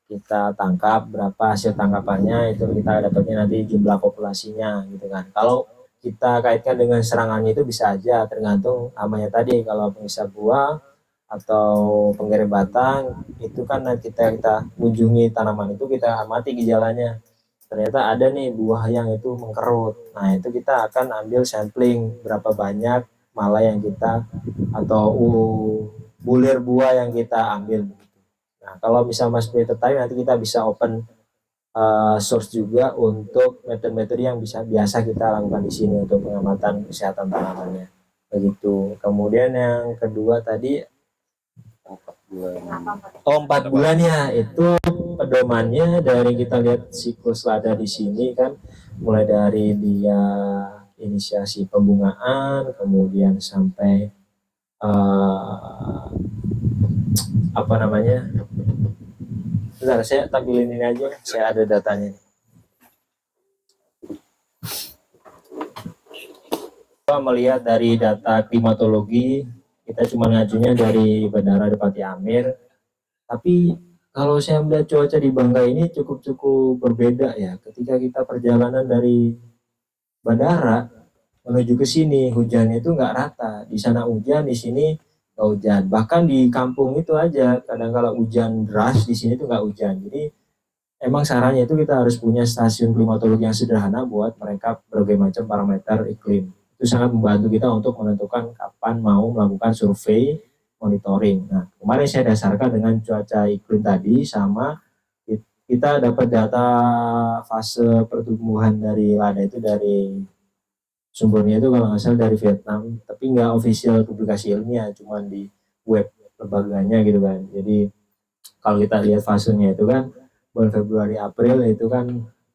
kita tangkap berapa hasil tangkapannya, itu kita dapatnya nanti jumlah populasinya gitu kan. Kalau kita kaitkan dengan serangannya itu bisa aja tergantung hamanya tadi. Kalau penghisap buah atau penggeret batang itu kan kita kunjungi tanaman itu, kita amati gejalanya, ternyata ada nih buah yang itu mengkerut. Nah itu kita akan ambil sampling berapa banyak malah yang kita atau bulir buah yang kita ambil. Nah kalau bisa Mas Pri tertarik, nanti kita bisa open source juga untuk metode-metode yang biasa kita lakukan di sini untuk pengamatan kesehatan tanamannya. begitu. Kemudian yang kedua tadi 4 bulan ya, itu pedomannya dari kita lihat siklus lada di sini kan, mulai dari dia inisiasi pembungaan, kemudian sampai apa namanya, bentar saya tampilin ini aja, saya ada datanya. Kita melihat dari data klimatologi, kita cuma ngajunya dari Bandara Depati Amir, tapi kalau saya melihat cuaca di Bangka ini cukup berbeda ya. Ketika kita perjalanan dari bandara menuju ke sini, hujannya itu nggak rata. Di sana hujan, di sini nggak hujan. Bahkan di kampung itu aja, kadang kalau hujan deras, di sini tuh nggak hujan. Jadi emang sarannya itu kita harus punya stasiun klimatologi yang sederhana buat mereka berbagai macam parameter iklim. Itu sangat membantu kita untuk menentukan kapan mau melakukan survei monitoring. Nah, kemarin saya dasarkan dengan cuaca iklim tadi, sama kita dapat data fase pertumbuhan dari lada itu dari sumbernya itu kalau nggak salah dari Vietnam, tapi nggak official publikasi ilmiah, cuma di web lembaganya gitu kan. Jadi kalau kita lihat fasenya itu kan bulan Februari April itu kan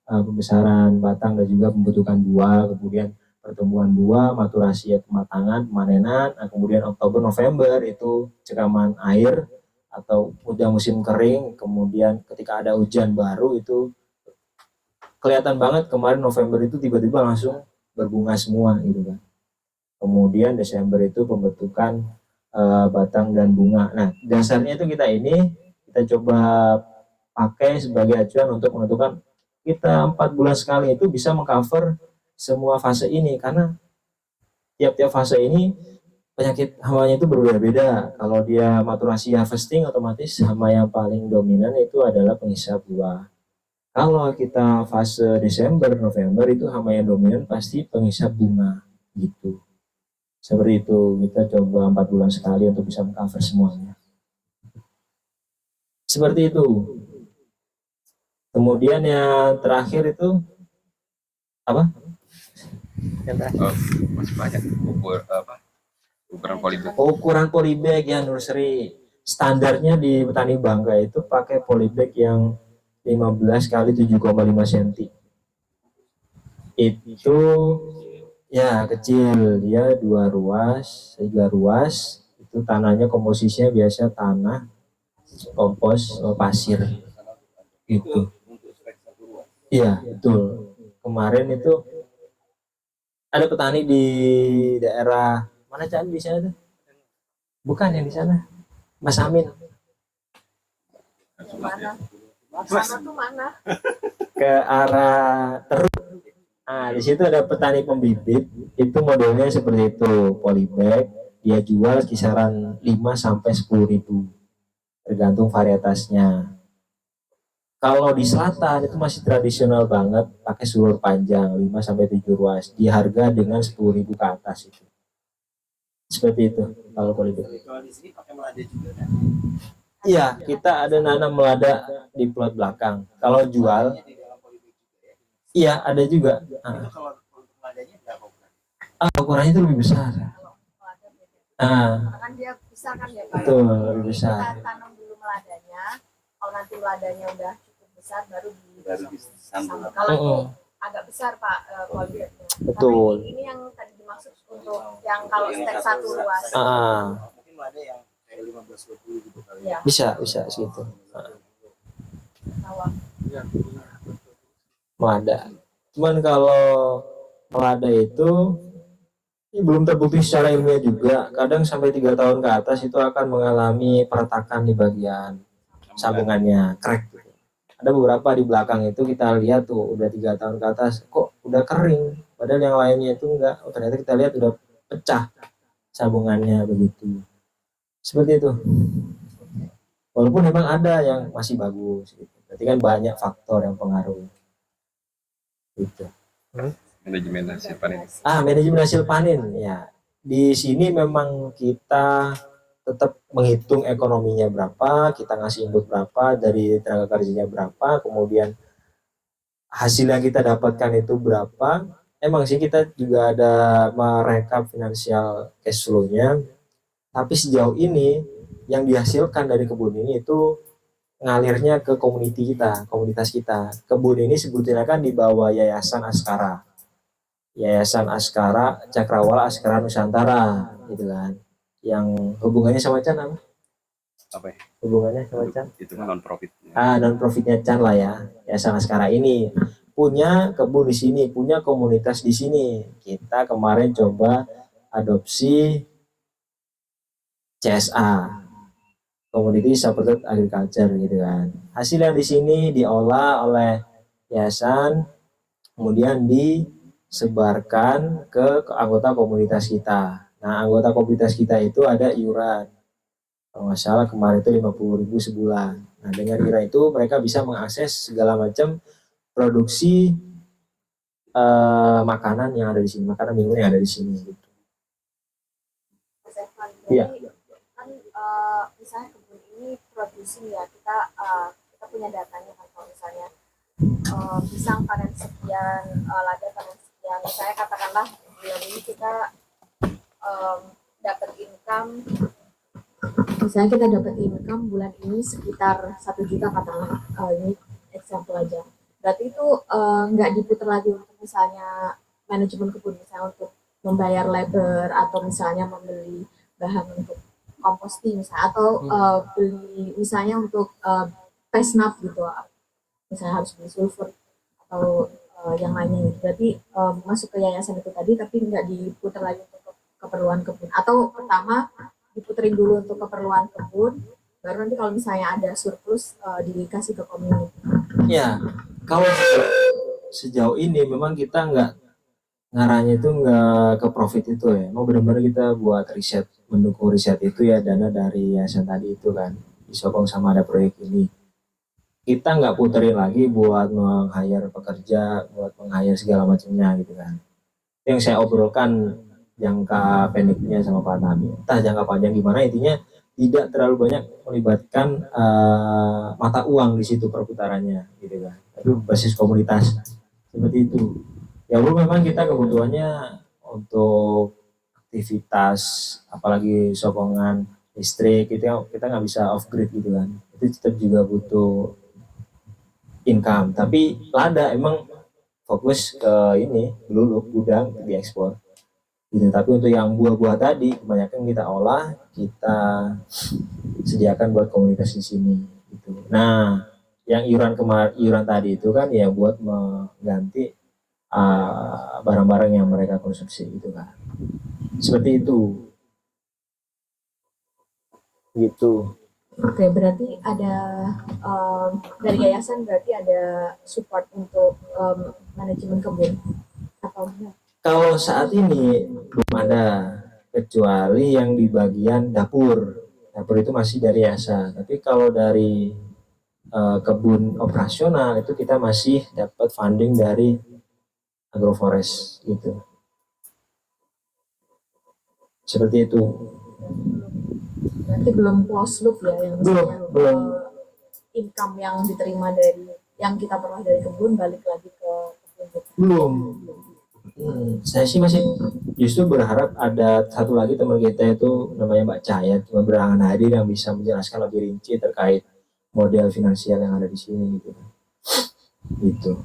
pembesaran batang dan juga pembentukan buah, kemudian pertumbuhan buah, maturasi kematangan, pemanenan, nah, kemudian Oktober November itu cekaman air atau udah musim kering, kemudian ketika ada hujan baru itu kelihatan banget kemarin November itu tiba-tiba langsung berbunga semua gitu kan. Kemudian Desember itu pembentukan batang dan bunga. Nah, dasarnya itu kita coba pakai sebagai acuan untuk menentukan kita 4 bulan sekali itu bisa mengcover semua fase ini, karena tiap-tiap fase ini penyakit hamanya itu berbeda-beda. Kalau dia maturasi harvesting, otomatis hama yang paling dominan itu adalah penghisap buah. Kalau kita fase Desember, November itu hama yang dominan pasti penghisap bunga gitu. Seperti itu, kita coba 4 bulan sekali untuk bisa mengcover semuanya. Seperti itu. Kemudian yang terakhir itu apa? Masih banyak ukuran polybag. Ukuran polybag ya nursery. Standarnya di petani Bangka itu pakai polybag yang 15 kali 7,5 cm. Itu ya kecil, dia 2 ruas, 3 ruas. Itu tanahnya komposisinya biasa tanah, kompos, pasir. Gitu. Iya, betul. Kemarin itu ada petani di daerah mana, Chan, di sana tuh? Bukan yang di sana, Mas Amin. Mana? Sana tuh mana? Ke arah Terus. Nah, di situ ada petani pembibit, itu modelnya seperti itu, polybag. Dia jual kisaran 5 sampai 10 ribu, tergantung varietasnya. Kalau di selatan itu masih tradisional banget, pakai sulur panjang 5 sampai 7 ruas, di harga dengan 10.000 ke atas itu. Seperti itu kalau polybag. Kalau di sini pakai melada juga kan? Iya, kita ada nanam melada di plot belakang. Kalau jual, Di dalam polybag juga ya. iya ada juga. Itu kalau untuk meladanya berapa bulan? Ukurannya itu lebih besar. Karena kan dia besar kan ya Pak. Betul, lebih besar. Kita tanam dulu meladanya. Kalau nanti meladanya udah cukup besar baru disambung. Kalau agak besar Pak polybagnya. Betul. Ini yang tadi dimaksud untuk yang kalau stek 1 ruas. Mungkin melada yang kayak 15-20 gitu kali. Ya. Bisa segitu. Sawah. Melada. Cuman kalau melada itu ini belum terbukti secara ilmiah juga. Kadang sampai 3 tahun ke atas itu akan mengalami peretakan di bagian sambungannya, crack. Ada beberapa di belakang itu kita lihat tuh udah 3 tahun ke atas kok udah kering, padahal yang lainnya itu enggak. Oh, ternyata kita lihat udah pecah sambungannya begitu. Seperti itu. Walaupun memang ada yang masih bagus gitu. Berarti kan banyak faktor yang pengaruh. Gitu. Manajemen hasil panen. Manajemen hasil panen ya. Di sini memang kita tetap menghitung ekonominya berapa, kita ngasih input berapa, dari tenaga kerjanya berapa, kemudian hasil yang kita dapatkan itu berapa, emang sih kita juga ada merekap finansial cash flow-nya, tapi sejauh ini yang dihasilkan dari kebun ini itu ngalirnya ke komunitas kita. Kebun ini sebetulnya kan di bawah Yayasan Askara Cakrawala Askara Nusantara gitu kan. Yang hubungannya sama Chan apa? Apa ya? Hubungannya sama Chan? Itu non profit. Non profitnya Chan lah ya. Yayasan Askara ini punya kebun di sini, punya komunitas di sini. Kita kemarin coba adopsi CSA, Community Supported Agriculture gitu kan. Hasil yang di sini diolah oleh yayasan, kemudian disebarkan ke anggota komunitas kita. Nah, anggota komunitas kita itu ada iuran. Kalau nggak salah kemarin itu 50.000 sebulan. Nah, dengan iuran itu mereka bisa mengakses segala macam produksi makanan yang ada di sini, makanan minuman yang ada di sini gitu. Mas Evan, Iya. jadi kan misalnya kebun ini produksi ya, kita punya datanya kan, kalau misalnya pisang panen sekian, lada panen sekian, misalnya katakanlah bulan ini kita dapat income, misalnya kita dapat income bulan ini sekitar 1 juta katakanlah, ini example aja. Berarti itu nggak diputar lagi untuk misalnya manajemen kebun, misalnya untuk membayar labor atau misalnya membeli bahan untuk composting misalnya, atau beli misalnya untuk pesnap gitu, misalnya harus beli sulfur atau yang lainnya gitu. Berarti masuk ke yayasan itu tadi tapi nggak diputar lagi untuk keperluan kebun, atau pertama diputerin dulu untuk keperluan kebun, baru nanti kalau misalnya ada surplus dikasih ke community. Ya, kalau sejauh ini memang kita nggak ngarahnya itu nggak ke profit itu ya, mau benar-benar kita buat riset, mendukung riset itu ya, dana dari yayasan tadi itu kan disokong sama ada proyek ini. Kita nggak puterin lagi buat meng-hire pekerja, buat meng-hire segala macamnya gitu kan. Yang saya obrolkan jangka pendeknya sama Pak Tami, entah jangka panjang gimana, intinya tidak terlalu banyak melibatkan mata uang di situ perputarannya gitu kan, tapi basis komunitas seperti itu. Ya memang kita kebutuhannya untuk aktivitas, apalagi sokongan listrik kita nggak bisa off grid gitu kan, itu tetap juga butuh income. Tapi lada emang fokus ke ini dulu gudang diekspor gitu. Tapi untuk yang buah-buah tadi kebanyakan kita olah, kita sediakan buat komunitas di sini gitu. Nah, yang iuran tadi itu kan ya buat mengganti barang-barang yang mereka konsumsi gitu kan, seperti itu gitu. Oke, berarti ada dari yayasan berarti ada support untuk manajemen kebun atau enggak? Kalau saat ini belum ada, kecuali yang di bagian dapur itu masih dari yayasan. Tapi kalau dari kebun operasional itu kita masih dapat funding dari agroforest gitu, seperti itu. Berarti belum close loop ya, yang belum. Income yang diterima dari yang kita peroleh dari kebun balik lagi ke kebun. Belum. Saya sih masih justru berharap ada satu lagi teman kita itu namanya Mbak Cahaya, cuma berangan hadir yang bisa menjelaskan lebih rinci terkait model finansial yang ada di sini gitu. Gitu.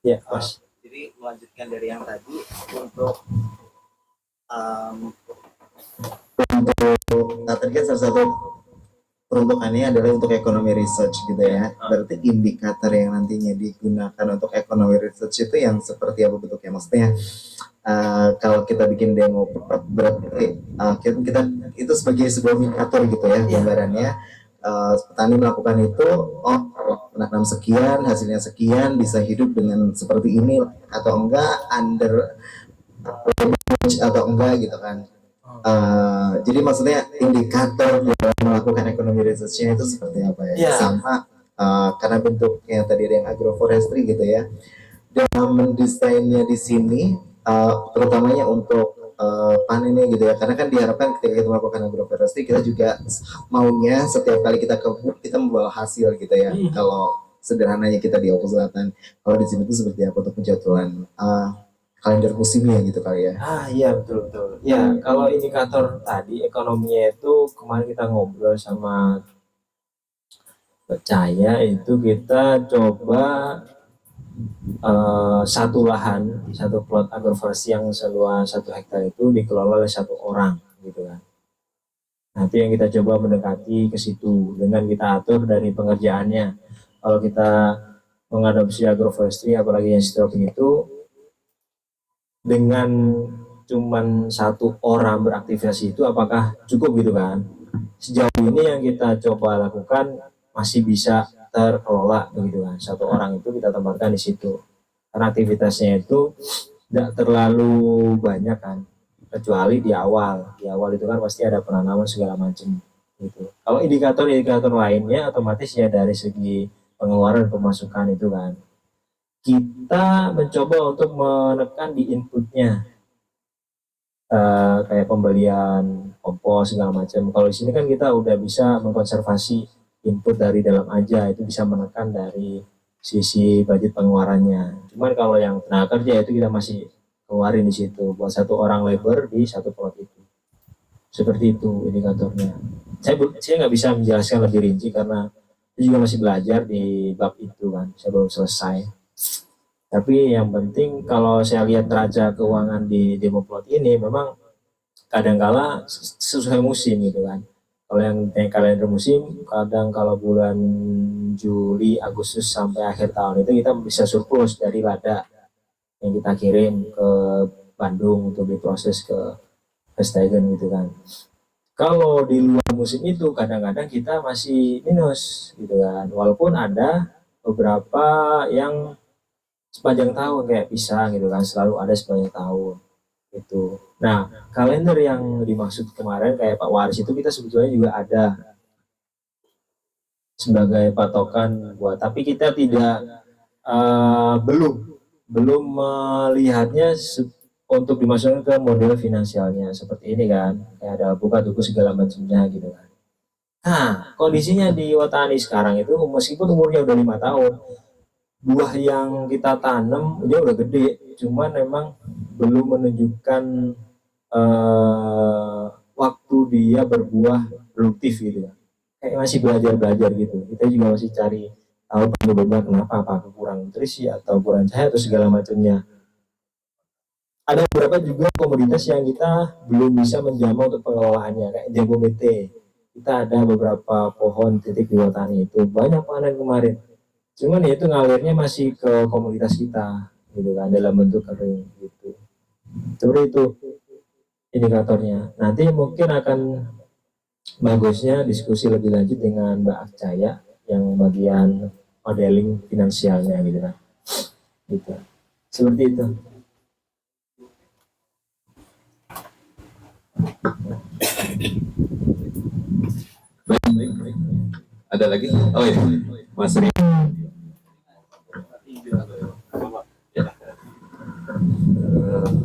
Ya, Mas. Jadi melanjutkan dari yang tadi, untuk tadi kan salah satu peruntukannya adalah untuk ekonomi research gitu ya. Berarti indikator yang nantinya digunakan untuk ekonomi research itu yang seperti apa bentuknya? Maksudnya kalau kita bikin demo berarti kita itu sebagai sebuah indikator gitu ya gambarannya. Petani melakukan itu, menanam sekian, hasilnya sekian, bisa hidup dengan seperti ini atau enggak, under atau enggak gitu kan. Jadi maksudnya indikator dalam melakukan ekonomi research-nya itu seperti apa ya? Sama karena bentuknya tadi ada yang agroforestry gitu ya. Dalam mendesainnya di sini, terutamanya untuk panennya gitu ya, karena kan diharapkan ketika kita melakukan agroforestry kita juga maunya setiap kali kita kebun kita membawa hasil gitu ya. Kalau sederhananya kita di Opus Selatan. Kalau di sini tuh seperti apa untuk penjadwalan kalender musimnya gitu kali ya? Iya betul betul. Ya kalau indikator tadi ekonominya itu kemarin kita ngobrol sama Percaya itu kita coba satu lahan, satu plot agroforestry yang seluas 1 hektar itu dikelola oleh 1 orang gitu kan. Nanti yang kita coba mendekati ke situ dengan kita atur dari pengerjaannya. Kalau kita mengadopsi agroforestry apalagi yang strobing itu dengan cuman 1 orang beraktivitas itu apakah cukup gitu kan? Sejauh ini yang kita coba lakukan masih bisa terkelola begitu kan. 1 orang itu kita tempatkan di situ. Karena aktivitasnya itu tidak terlalu banyak kan. Kecuali di awal. Di awal itu kan pasti ada penanaman segala macam gitu. Kalau indikator-indikator lainnya otomatis ya dari segi pengeluaran pemasukan itu kan. Kita mencoba untuk menekan di inputnya. Kayak pembelian kompos segala macam. Kalau di sini kan kita udah bisa mengkonservasi input dari dalam aja, itu bisa menekan dari sisi budget pengeluarannya. Cuman kalau yang tenaga kerja itu kita masih keluarin di situ buat 1 orang labor di 1 plot itu. Seperti itu indikatornya. Saya nggak bisa menjelaskan lebih rinci karena saya juga masih belajar di bab itu kan. Saya belum selesai. Tapi yang penting kalau saya lihat neraca keuangan di demo plot ini memang kadangkala sesuai musim gitu kan. Kalau yang kalender musim, kadang kalau bulan Juli, Agustus sampai akhir tahun itu kita bisa surplus dari lada yang kita kirim ke Bandung untuk diproses ke Stegen gitu kan. Kalau di luar musim itu kadang-kadang kita masih minus gitu kan. Walaupun ada beberapa yang sepanjang tahun kayak pisang gitu kan, selalu ada sepanjang tahun itu. Nah, kalender yang dimaksud kemarin kayak Pak Waris itu kita sebetulnya juga ada sebagai patokan buat, tapi kita tidak belum melihatnya untuk dimasukkan ke model finansialnya seperti ini kan, kayak ada buka tuku segala macamnya gitu kan. Nah, kondisinya di Watani sekarang itu meskipun umurnya udah 5 tahun, buah yang kita tanam dia udah gede, cuman memang belum menunjukkan waktu dia berbuah produktif gitu ya. Kayak masih belajar gitu. Kita juga masih cari tahu penyebabnya kenapa, apa kurang nutrisi atau kurang cahaya atau segala macamnya. Ada beberapa juga komoditas yang kita belum bisa menjamah untuk pengelolaannya kayak jagung mete. Kita ada beberapa pohon titik di Watani itu banyak panen kemarin. Cuman ya itu ngalirnya masih ke komunitas kita gitu kan dalam bentuk kering gitu. Seperti itu indikatornya. Nanti mungkin akan bagusnya diskusi lebih lanjut dengan Mbak Akcaya yang bagian modeling finansialnya gitu kan. Gitu. Seperti itu. Baik. Ada lagi? Oh iya, Mas Ri.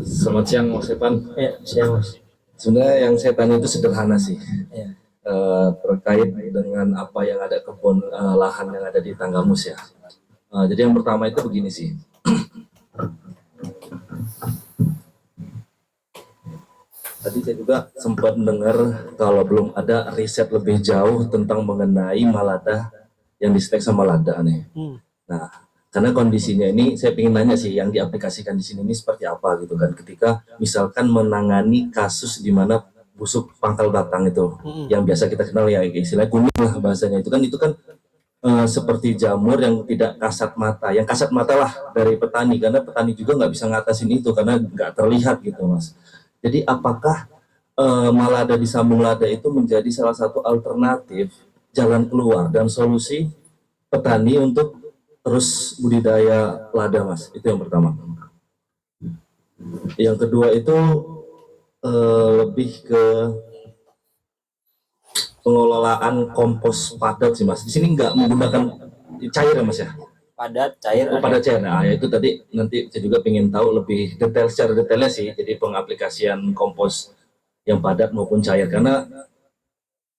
Selamat siang Mas Evan. Ya, siang Mas. Sebenarnya yang saya tanya itu sederhana sih. Ya. Terkait dengan apa yang ada kebun lahan yang ada di Tanggamus ya. Jadi yang pertama itu begini sih. Tadi saya juga sempat mendengar kalau belum ada riset lebih jauh tentang mengenai malada yang distek sama lada nih. Nah, karena kondisinya ini saya ingin nanya sih yang diaplikasikan di sini ini seperti apa gitu kan. Ketika misalkan menangani kasus di mana busuk pangkal batang itu yang biasa kita kenal ya istilahnya kuning lah bahasanya itu kan seperti jamur yang tidak kasat mata, yang kasat mata lah dari petani karena petani juga nggak bisa ngatasin itu karena nggak terlihat gitu Mas. Jadi apakah malada di sambung lada itu menjadi salah satu alternatif jalan keluar dan solusi petani untuk terus budidaya lada Mas? Itu yang pertama. Yang kedua itu lebih ke pengelolaan kompos padat sih Mas. Di sini nggak menggunakan cair ya Mas ya? Padat, cair. Pada cair. Nah, ya itu tadi nanti saya juga ingin tahu lebih detail secara detailnya sih. Jadi pengaplikasian kompos yang padat maupun cair karena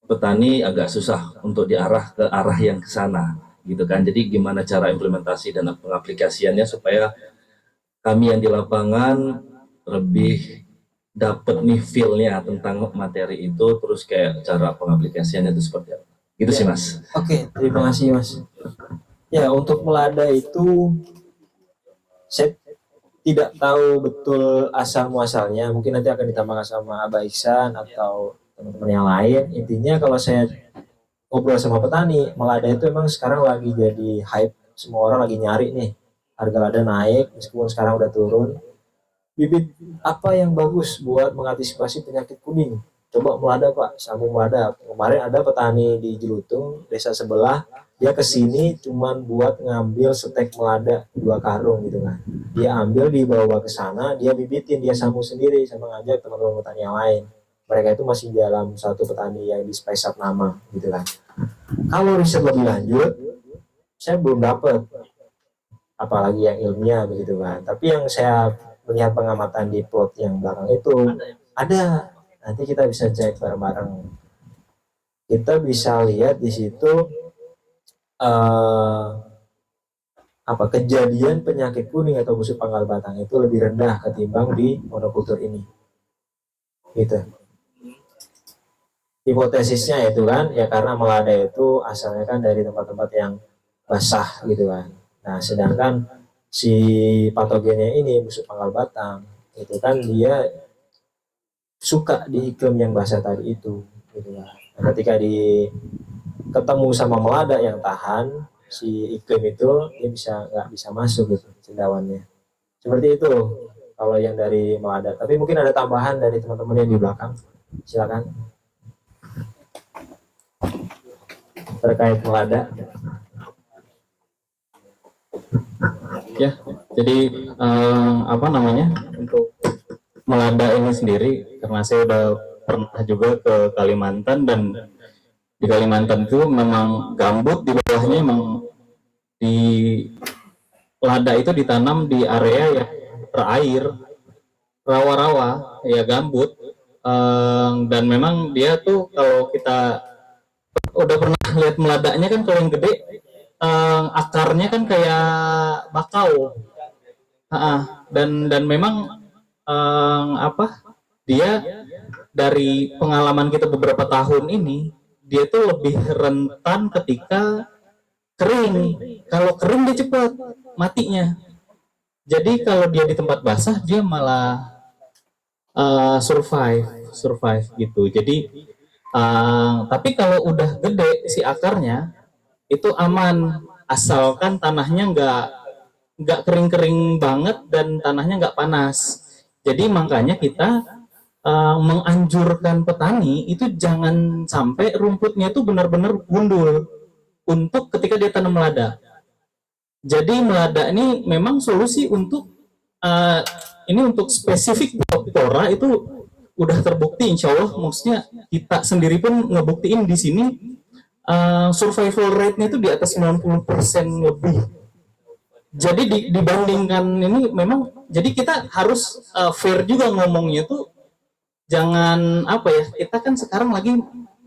petani agak susah untuk diarah ke arah yang ke sana. gitu kan. Jadi gimana cara implementasi dan pengaplikasiannya supaya kami yang di lapangan lebih dapat nih feel-nya tentang materi itu, terus kayak cara pengaplikasiannya itu seperti apa. Gitu sih Mas. Oke, terima kasih Mas. Ya, untuk melada itu saya tidak tahu betul asal muasalnya. Mungkin nanti akan ditambahkan sama Abah Iksan atau teman-teman yang lain. Intinya kalau saya ngobrol sama petani, melada itu emang sekarang lagi jadi hype. Semua orang lagi nyari nih. Harga lada naik, meskipun sekarang udah turun. Bibit apa yang bagus buat mengantisipasi penyakit kuning? Coba melada Pak, sambung melada. Kemarin ada petani di Jelutung, desa sebelah, dia kesini cuman buat ngambil setek melada 2 karung gitu kan. Dia ambil, dibawa ke sana, dia bibitin, dia sambung sendiri sama ngajak teman-teman petani yang lain. Mereka itu masih dalam satu petani yang di Spice Up nama gitu kan. Kalau riset lebih lanjut, saya belum dapat, apalagi yang ilmiah begitu kan. Tapi yang saya melihat pengamatan di plot yang belakang itu ada, nanti kita bisa cek bareng-bareng. Kita bisa lihat di situ kejadian penyakit kuning atau busuk pangkal batang itu lebih rendah ketimbang di monokultur ini. Gitu. Hipotesisnya itu kan ya karena melada itu asalnya kan dari tempat-tempat yang basah gitu kan. Nah, sedangkan si patogennya ini busuk pangkal batang itu kan dia suka di iklim yang basah tadi itu gitu lah. Nah, ketika ketemu sama melada yang tahan si iklim itu, dia nggak bisa masuk gitu cendawannya. Seperti itu kalau yang dari melada. Tapi mungkin ada tambahan dari teman-teman yang di belakang, silakan terkait melada. Ya, jadi untuk melada ini sendiri, karena saya udah pernah juga ke Kalimantan, dan di Kalimantan itu memang gambut, di bawahnya memang di lada itu ditanam di area ya berair, rawa-rawa ya gambut, dan memang dia tuh kalau kita udah pernah lihat meladanya kan kalau yang gede akarnya kan kayak bakau, dan memang dia dari pengalaman kita beberapa tahun ini, dia tuh lebih rentan ketika kering. Kalau kering dia cepat matinya. Jadi kalau dia di tempat basah dia malah survive gitu. Jadi tapi kalau udah gede si akarnya itu aman, asalkan tanahnya nggak kering-kering banget dan tanahnya nggak panas. Jadi makanya kita menganjurkan petani itu jangan sampai rumputnya itu benar-benar gundul untuk ketika dia tanam melada. Jadi melada ini memang solusi untuk ini untuk spesifik doktora itu udah terbukti, insya Allah. Maksudnya kita sendiri pun ngebuktiin di sini survival rate-nya itu di atas 90% lebih. Jadi dibandingkan ini memang, jadi kita harus fair juga ngomongnya tuh, jangan kita kan sekarang lagi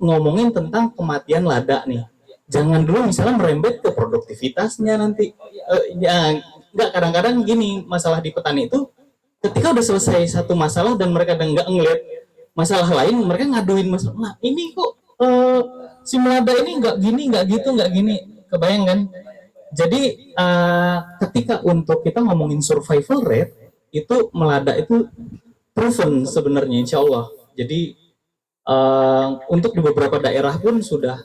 ngomongin tentang kematian lada nih. Jangan dulu misalnya merembet ke produktivitasnya nanti. Enggak, kadang-kadang gini, masalah di petani itu ketika udah selesai satu masalah dan mereka udah nggak ngeliat masalah lain, mereka ngaduin masalah, nah ini kok si melada ini nggak gini, nggak gitu, nggak gini. Kebayang kan? Jadi ketika untuk kita ngomongin survival rate, itu melada itu proven sebenarnya, insya Allah. Jadi untuk di beberapa daerah pun sudah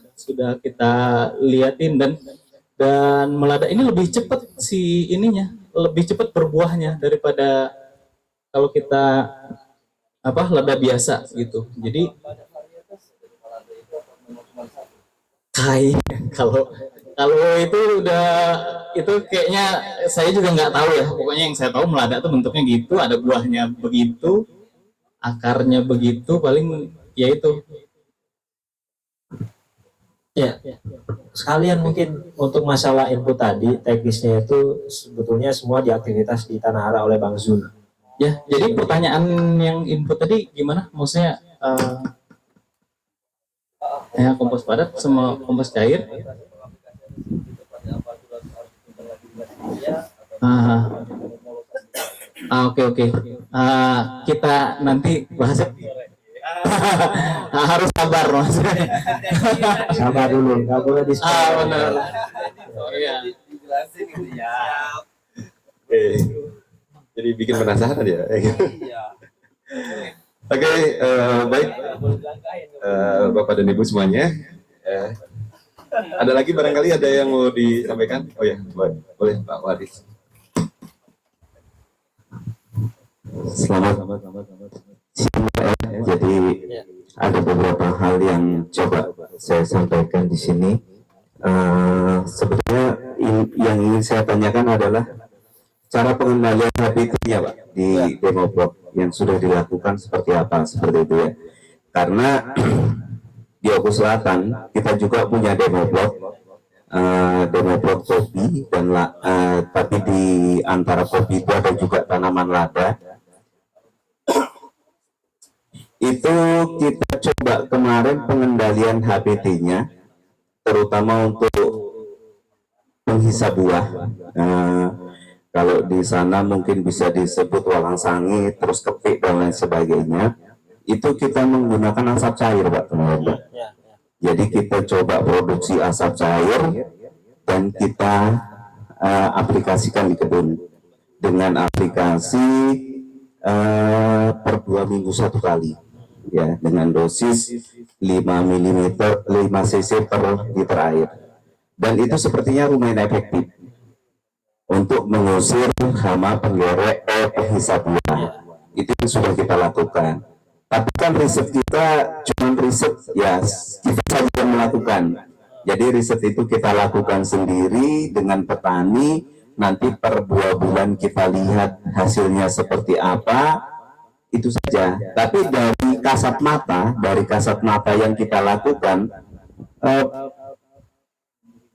kita liatin, dan melada ini lebih cepat lebih cepat berbuahnya daripada kalau kita lada biasa gitu. Jadi kalau itu kayaknya saya juga nggak tahu ya. Pokoknya yang saya tahu melada tuh bentuknya gitu, ada buahnya begitu, akarnya begitu, paling ya itu. Ya, sekalian mungkin untuk masalah input tadi, teknisnya itu sebetulnya semua di aktivitas di Tanah Hara oleh Bang Zul. Ya, jadi pertanyaan yang input tadi gimana? Maksudnya kompos padat sama kompos cair? Oke. Kita nanti bahas. Harus sabar mas. Sabar dulu, nggak boleh di Benar. Iya. Dijelasin gitu ya. Oke. Jadi bikin penasaran ya. Oke, baik. Bapak dan Ibu semuanya. Ada lagi barangkali ada yang mau disampaikan? Oh ya, boleh Pak Waris. Selamat siang Pak. Jadi ada beberapa hal yang coba saya sampaikan di sini. Sebenarnya yang ingin saya tanyakan adalah cara pengendalian HPT-nya Pak di Demoblok yang sudah dilakukan seperti apa, seperti itu ya. Karena di Oku Selatan kita juga punya Demoblok, Demoblok kopi dan tapi di antara kopi itu ada juga tanaman lada. Itu kita coba kemarin pengendalian HPT-nya, terutama untuk penghisap buah. Kalau di sana mungkin bisa disebut walang sangit, terus kepik dan lain sebagainya. Itu kita menggunakan asap cair, Pak, teman-teman. Jadi kita coba produksi asap cair dan kita aplikasikan di kebun dengan aplikasi per 2 minggu 1 kali. Ya, dengan dosis 5 mm 5 cc per liter air, dan itu sepertinya lumayan efektif untuk mengusir hama penggerek penghisap buah. Itu yang sudah kita lakukan. Tapi kan riset kita cuma riset ya kita saja yang melakukan. Jadi riset itu kita lakukan sendiri dengan petani. Nanti per 2 bulan kita lihat hasilnya seperti apa. Itu saja. Tapi dari kasat mata yang kita lakukan,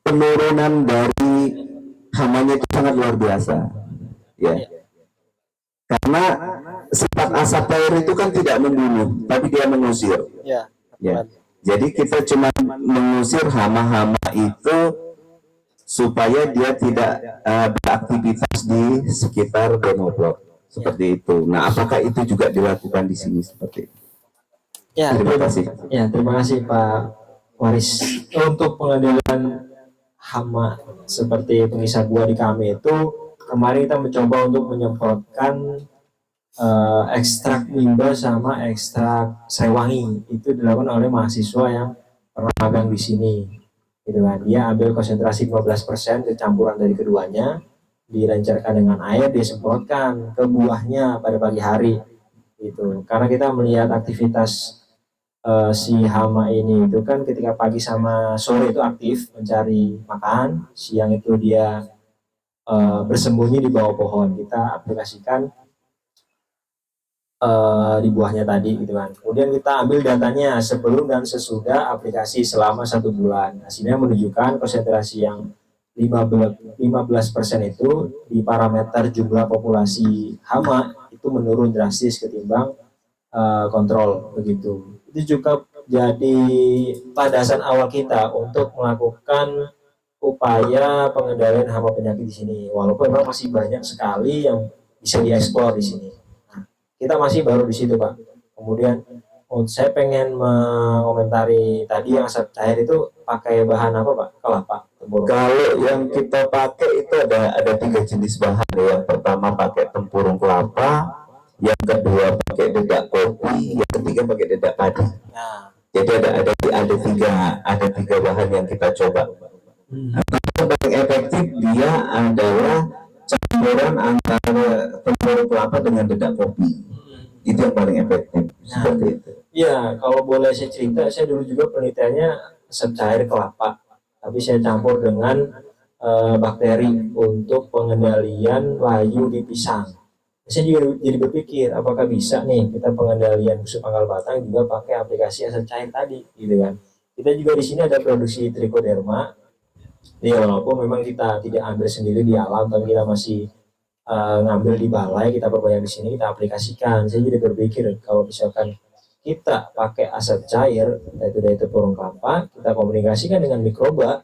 penurunan dari hamanya itu sangat luar biasa, ya. Karena sifat asap cair itu kan tidak membunuh, tapi dia mengusir. Ya. Jadi kita cuma mengusir hama-hama itu supaya dia tidak beraktivitas di sekitar Demoblok. Seperti itu. Nah, apakah itu juga dilakukan di sini seperti itu? Ya, terima kasih. Ya, terima kasih Pak Waris. Untuk pengendalian hama seperti penghisap buah di kami itu, kemarin kita mencoba untuk menyemprotkan ekstrak mimba sama ekstrak serewangi. Itu dilakukan oleh mahasiswa yang pernah magang di sini. Gitu kan. Dia ambil konsentrasi 15% campuran dari keduanya, dilancarkan dengan air, disemprotkan ke buahnya pada pagi hari gitu. Karena kita melihat aktivitas si hama ini itu kan ketika pagi sama sore itu aktif mencari makan, siang itu dia bersembunyi di bawah pohon. Kita aplikasikan di buahnya tadi gitu kan. Kemudian kita ambil datanya sebelum dan sesudah aplikasi selama 1 bulan. Hasilnya menunjukkan konsentrasi yang 15% itu di parameter jumlah populasi hama itu menurun drastis ketimbang kontrol begitu. Itu juga jadi landasan awal kita untuk melakukan upaya pengendalian hama penyakit di sini. Walaupun memang masih banyak sekali yang bisa dieksplor di sini. Nah, kita masih baru di situ, Pak. Kemudian saya pengen mengomentari tadi yang asap cair itu pakai bahan apa, Pak? Kelapa. Kalau yang kita pakai itu ada 3 jenis bahan. Yang pertama pakai tempurung kelapa, yang kedua pakai dedak kopi, yang ketiga pakai dedak padi. Nah. Jadi ada tiga bahan yang kita coba. Yang paling efektif dia adalah campuran antara tempurung kelapa dengan dedak kopi. Itu yang paling efektif. Seperti itu. Iya, kalau boleh saya cerita, saya dulu juga penelitiannya asap cair kelapa. Tapi saya campur dengan bakteri untuk pengendalian layu di pisang. Saya juga jadi berpikir apakah bisa nih kita pengendalian busuk pangkal batang juga pakai aplikasi asap cair tadi, gitu kan? Kita juga di sini ada produksi trichoderma. Ya walaupun memang kita tidak ambil sendiri di alam, tapi kita masih ngambil di balai, kita perbanyak di sini, kita aplikasikan. Saya jadi berpikir kalau misalkan kita pakai asap cair, yaitu dari tempurung kelapa, kita komunikasikan dengan mikroba,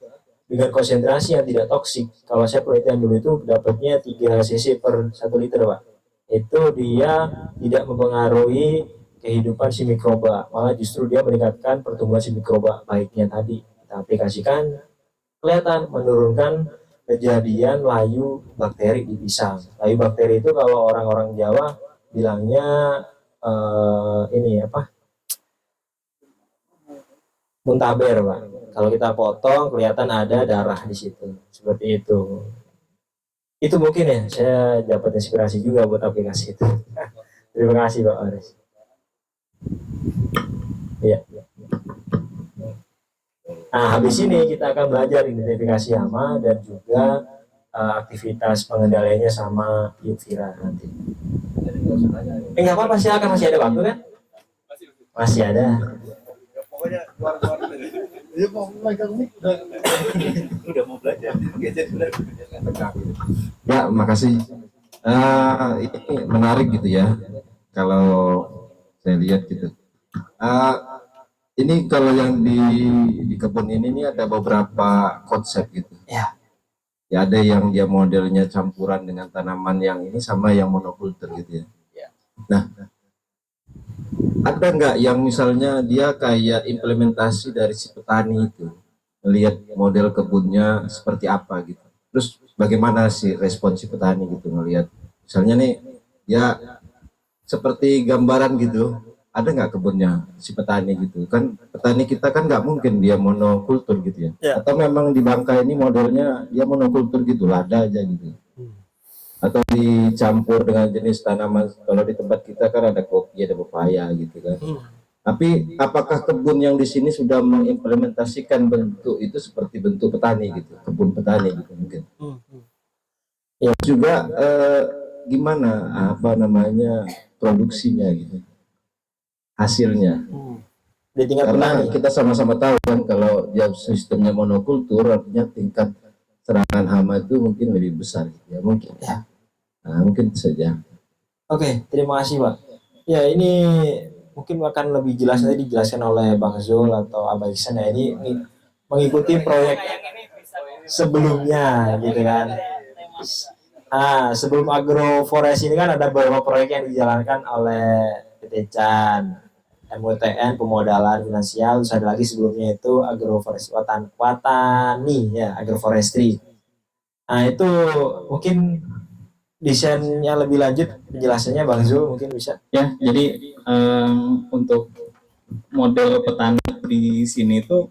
dengan konsentrasi yang tidak toksik. Kalau saya penelitian dulu itu dapatnya 3 cc per 1 liter, Pak. Itu dia tidak mempengaruhi kehidupan si mikroba, malah justru dia meningkatkan pertumbuhan si mikroba baiknya tadi. Kita aplikasikan, kelihatan menurunkan kejadian layu bakteri di pisang. Layu bakteri itu kalau orang-orang Jawa bilangnya ini apa? Muntaber, Pak. Kalau kita potong kelihatan ada darah di situ. Seperti itu. Itu mungkin ya, saya dapat inspirasi juga buat aplikasi itu. Terima kasih Pak Aris. Iya. Nah, habis ini kita akan belajar identifikasi hama dan juga aktivitas pengendaliannya sama Yuvira nanti. Enggak apa-apa, silakan, masih ada waktu kan? Masih ada. Pokoknya keluar-keluar ya mau megang mic udah mau belajar Ya, makasih. Ini menarik gitu ya. Kalau saya lihat gitu. Ini kalau yang di kebun ini ada beberapa konsep gitu. Ya. Ya, ada yang dia modelnya campuran dengan tanaman yang ini sama yang monokultur gitu ya. Nah, ada nggak yang misalnya dia kayak implementasi dari si petani itu, melihat model kebunnya seperti apa gitu. Terus bagaimana sih respon si petani gitu ngelihat, misalnya nih ya seperti gambaran gitu, ada nggak kebunnya si petani gitu kan? Petani kita kan nggak mungkin dia monokultur gitu ya. Atau memang di Bangka ini modelnya dia monokultur gitu, lada aja gitu. Atau dicampur dengan jenis tanaman. Kalau di tempat kita kan ada kopi, ada pepaya gitu kan. Tapi apakah kebun yang di sini sudah mengimplementasikan bentuk itu seperti bentuk petani gitu, kebun petani gitu mungkin. Ya juga gimana apa namanya produksinya gitu, hasilnya. Karena kita sama-sama tahu kan kalau dia sistemnya monokultur artinya tingkat serangan hama itu mungkin lebih besar ya, mungkin ya. Nah, mungkin saja. Oke, terima kasih Pak. Ya, ini mungkin akan lebih jelas nanti dijelaskan oleh Bang Zul atau Abang Iksan ya. Ini mengikuti proyek sebelumnya gitu kan. Sebelum agroforest ini kan ada beberapa proyek yang dijalankan oleh PT Chan, MUTN pemodalan finansial, terus ada lagi sebelumnya itu agroforest Watani ya, agroforestry. Nah, itu mungkin desainnya lebih lanjut penjelasannya Bang Zul mungkin bisa. Ya, jadi untuk model petani di sini itu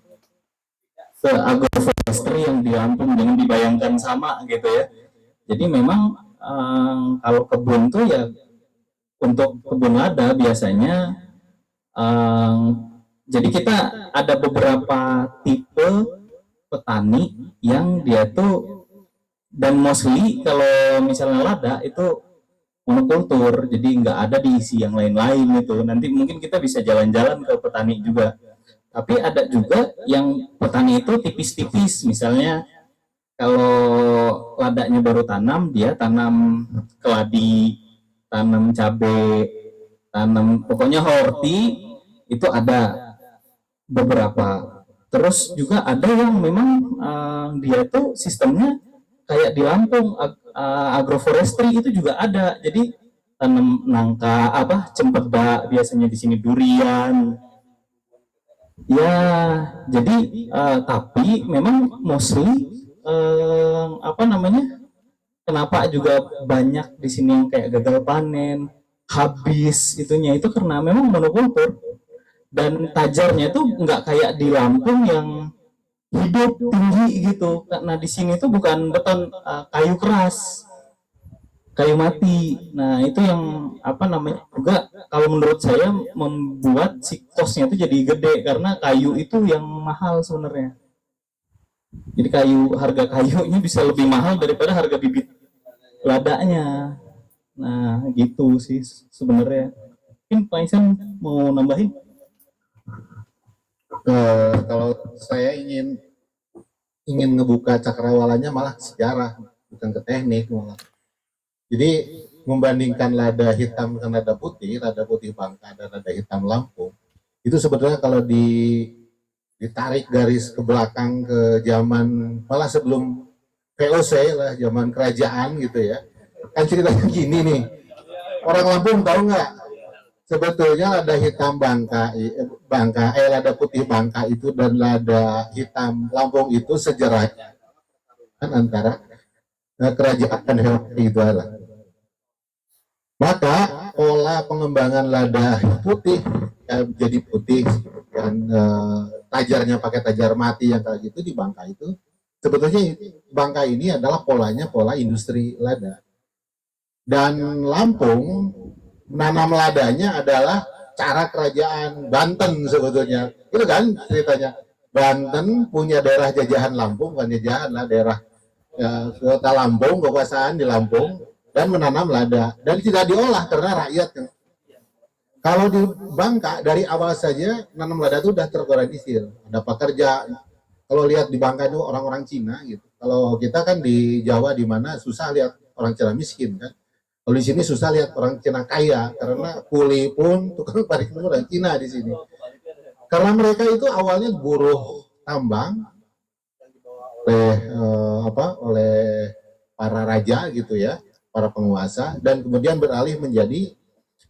ke agroforestry yang di Lampung, jangan dibayangkan sama gitu ya. Jadi memang kalau kebun tuh ya untuk kebun lada biasanya jadi kita ada beberapa tipe petani yang dia tuh, dan mostly kalau misalnya lada itu monokultur, jadi nggak ada diisi yang lain-lain itu. Nanti mungkin kita bisa jalan-jalan ke petani juga. Tapi ada juga yang petani itu tipis-tipis, misalnya kalau ladanya baru tanam, dia tanam keladi, tanam cabai, tanam pokoknya horti, itu ada beberapa. Terus juga ada yang memang dia tuh sistemnya kayak di Lampung, agroforestry itu juga ada. Jadi tanam nangka, cempeda, biasanya di sini durian. Ya, jadi tapi memang mostly kenapa juga banyak di sini yang kayak gagal panen, habis itunya itu karena memang monokultur. Dan tajarnya itu nggak kayak di Lampung yang hidup tinggi gitu. Karena di sini tuh bukan beton, kayu keras, kayu mati. Nah, itu yang juga kalau menurut saya membuat si kosnya itu jadi gede, karena kayu itu yang mahal sebenarnya. Jadi harga kayunya bisa lebih mahal daripada harga bibit ladanya. Nah, gitu sih sebenarnya. Mungkin Pak Isan mau nambahin? Kalau saya ingin ngebuka cakrawalanya malah sejarah, bukan ke teknik malah. Jadi membandingkan lada hitam dengan lada putih Bangka dan lada hitam Lampung, itu sebenarnya kalau di ditarik garis ke belakang ke zaman malah sebelum VOC lah, zaman kerajaan gitu ya. Kan ceritanya gini nih, orang Lampung tahu nggak? Sebetulnya lada hitam lada putih Bangka itu dan lada hitam Lampung itu sejarahnya kan antara kerajaan Hewati itu adalah. Maka pola pengembangan lada putih jadi putih dan tajarnya pakai tajar mati yang kayak gitu di Bangka itu sebetulnya Bangka ini adalah polanya pola industri lada. Dan Lampung menanam ladanya adalah cara kerajaan Banten sebetulnya. Itu kan ceritanya. Banten punya daerah jajahan Lampung, bukan jajahan lah, daerah kota Lampung, kekuasaan di Lampung, dan menanam lada. Dan tidak diolah karena rakyat. Kalau di Bangka, dari awal saja menanam lada itu sudah terorganisir. Ada pekerja. Kalau lihat di Bangka itu orang-orang Cina gitu. Kalau kita kan di Jawa di mana susah lihat orang Cina miskin kan. Kalau di sini susah lihat orang Cina kaya karena kuli pun tukang tarik pun orang Cina di sini. Karena mereka itu awalnya buruh tambang oleh para raja gitu ya, para penguasa, dan kemudian beralih menjadi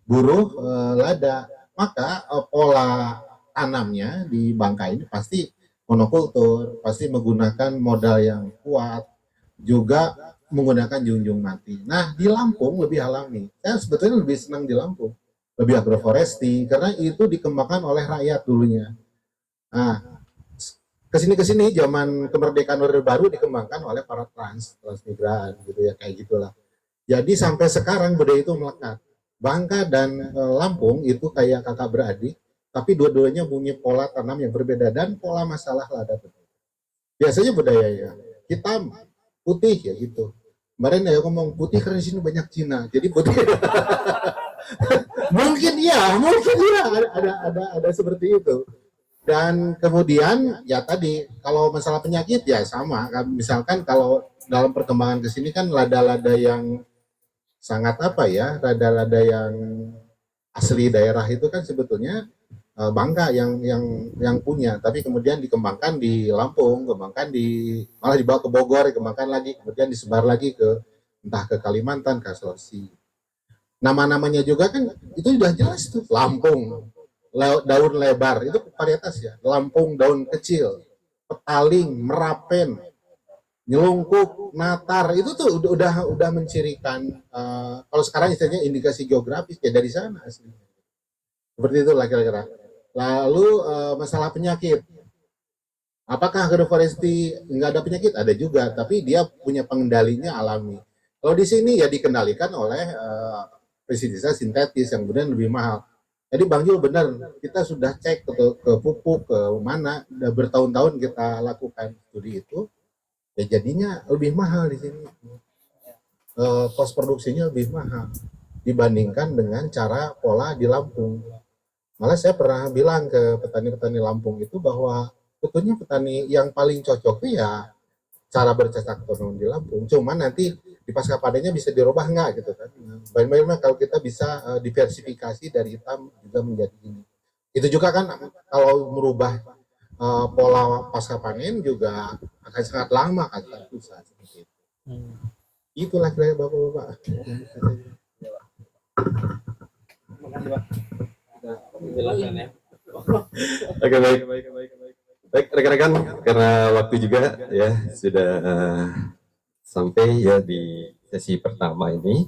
buruh lada. Maka pola tanamnya di Bangka ini pasti monokultur, pasti menggunakan modal yang kuat, juga menggunakan junjung mati. Nah, di Lampung lebih alami. Saya sebetulnya lebih senang di Lampung. Lebih agroforesti, karena itu dikembangkan oleh rakyat dulunya. Nah, kesini zaman kemerdekaan Orde Baru dikembangkan oleh para transmigran, gitu ya, kayak gitulah. Jadi sampai sekarang budaya itu melekat. Bangka dan Lampung itu kayak kakak beradik, tapi dua-duanya punya pola tanam yang berbeda dan pola masalah lada berbeda. Biasanya budaya hitam, putih ya gitu. Kemarin ya ngomong putih karena di sini banyak Cina, jadi putih. mungkin ya ada seperti itu. Dan kemudian ya tadi kalau masalah penyakit ya sama. Misalkan kalau dalam perkembangan ke sini kan lada-lada yang sangat lada-lada yang asli daerah itu kan sebetulnya Bangka yang punya, tapi kemudian dikembangkan di Lampung, malah dibawa ke Bogor, dikembangkan lagi, kemudian disebar lagi ke entah ke Kalimantan, ke Sulawesi. Nama-namanya juga kan itu sudah jelas tuh, Lampung, daun lebar itu varietas ya, Lampung daun kecil, petaling, merapen, nyelungkup, natar itu tuh udah mencirikan kalau sekarang istilahnya indikasi geografis ya dari sana aslinya. Seperti itu lah kira-kira. Lalu masalah penyakit. Apakah agroforestry nggak ada penyakit? Ada juga, tapi dia punya pengendalinya alami. Kalau di sini ya dikendalikan oleh pestisida sintetis yang kemudian lebih mahal. Jadi Bang Jul benar, kita sudah cek ke pupuk, ke mana, udah bertahun-tahun kita lakukan studi itu, ya jadinya lebih mahal di sini. Kos produksinya lebih mahal dibandingkan dengan cara pola di Lampung. Malah saya pernah bilang ke petani-petani Lampung itu bahwa sebetulnya petani yang paling cocok itu ya cara bercocok tanam di Lampung. Cuma nanti di pasca panennya bisa dirubah enggak gitu kan. Bagaimana kalau kita bisa diversifikasi dari hitam juga menjadi ini. Itu juga kan kalau merubah pola pasca panen juga akan sangat lama kan susah seperti itu. Itulah kira-kira Bapak-bapak. Makasih, Pak. Oke, baik. Baik rekan-rekan, karena waktu juga ya sudah sampai ya di sesi pertama ini.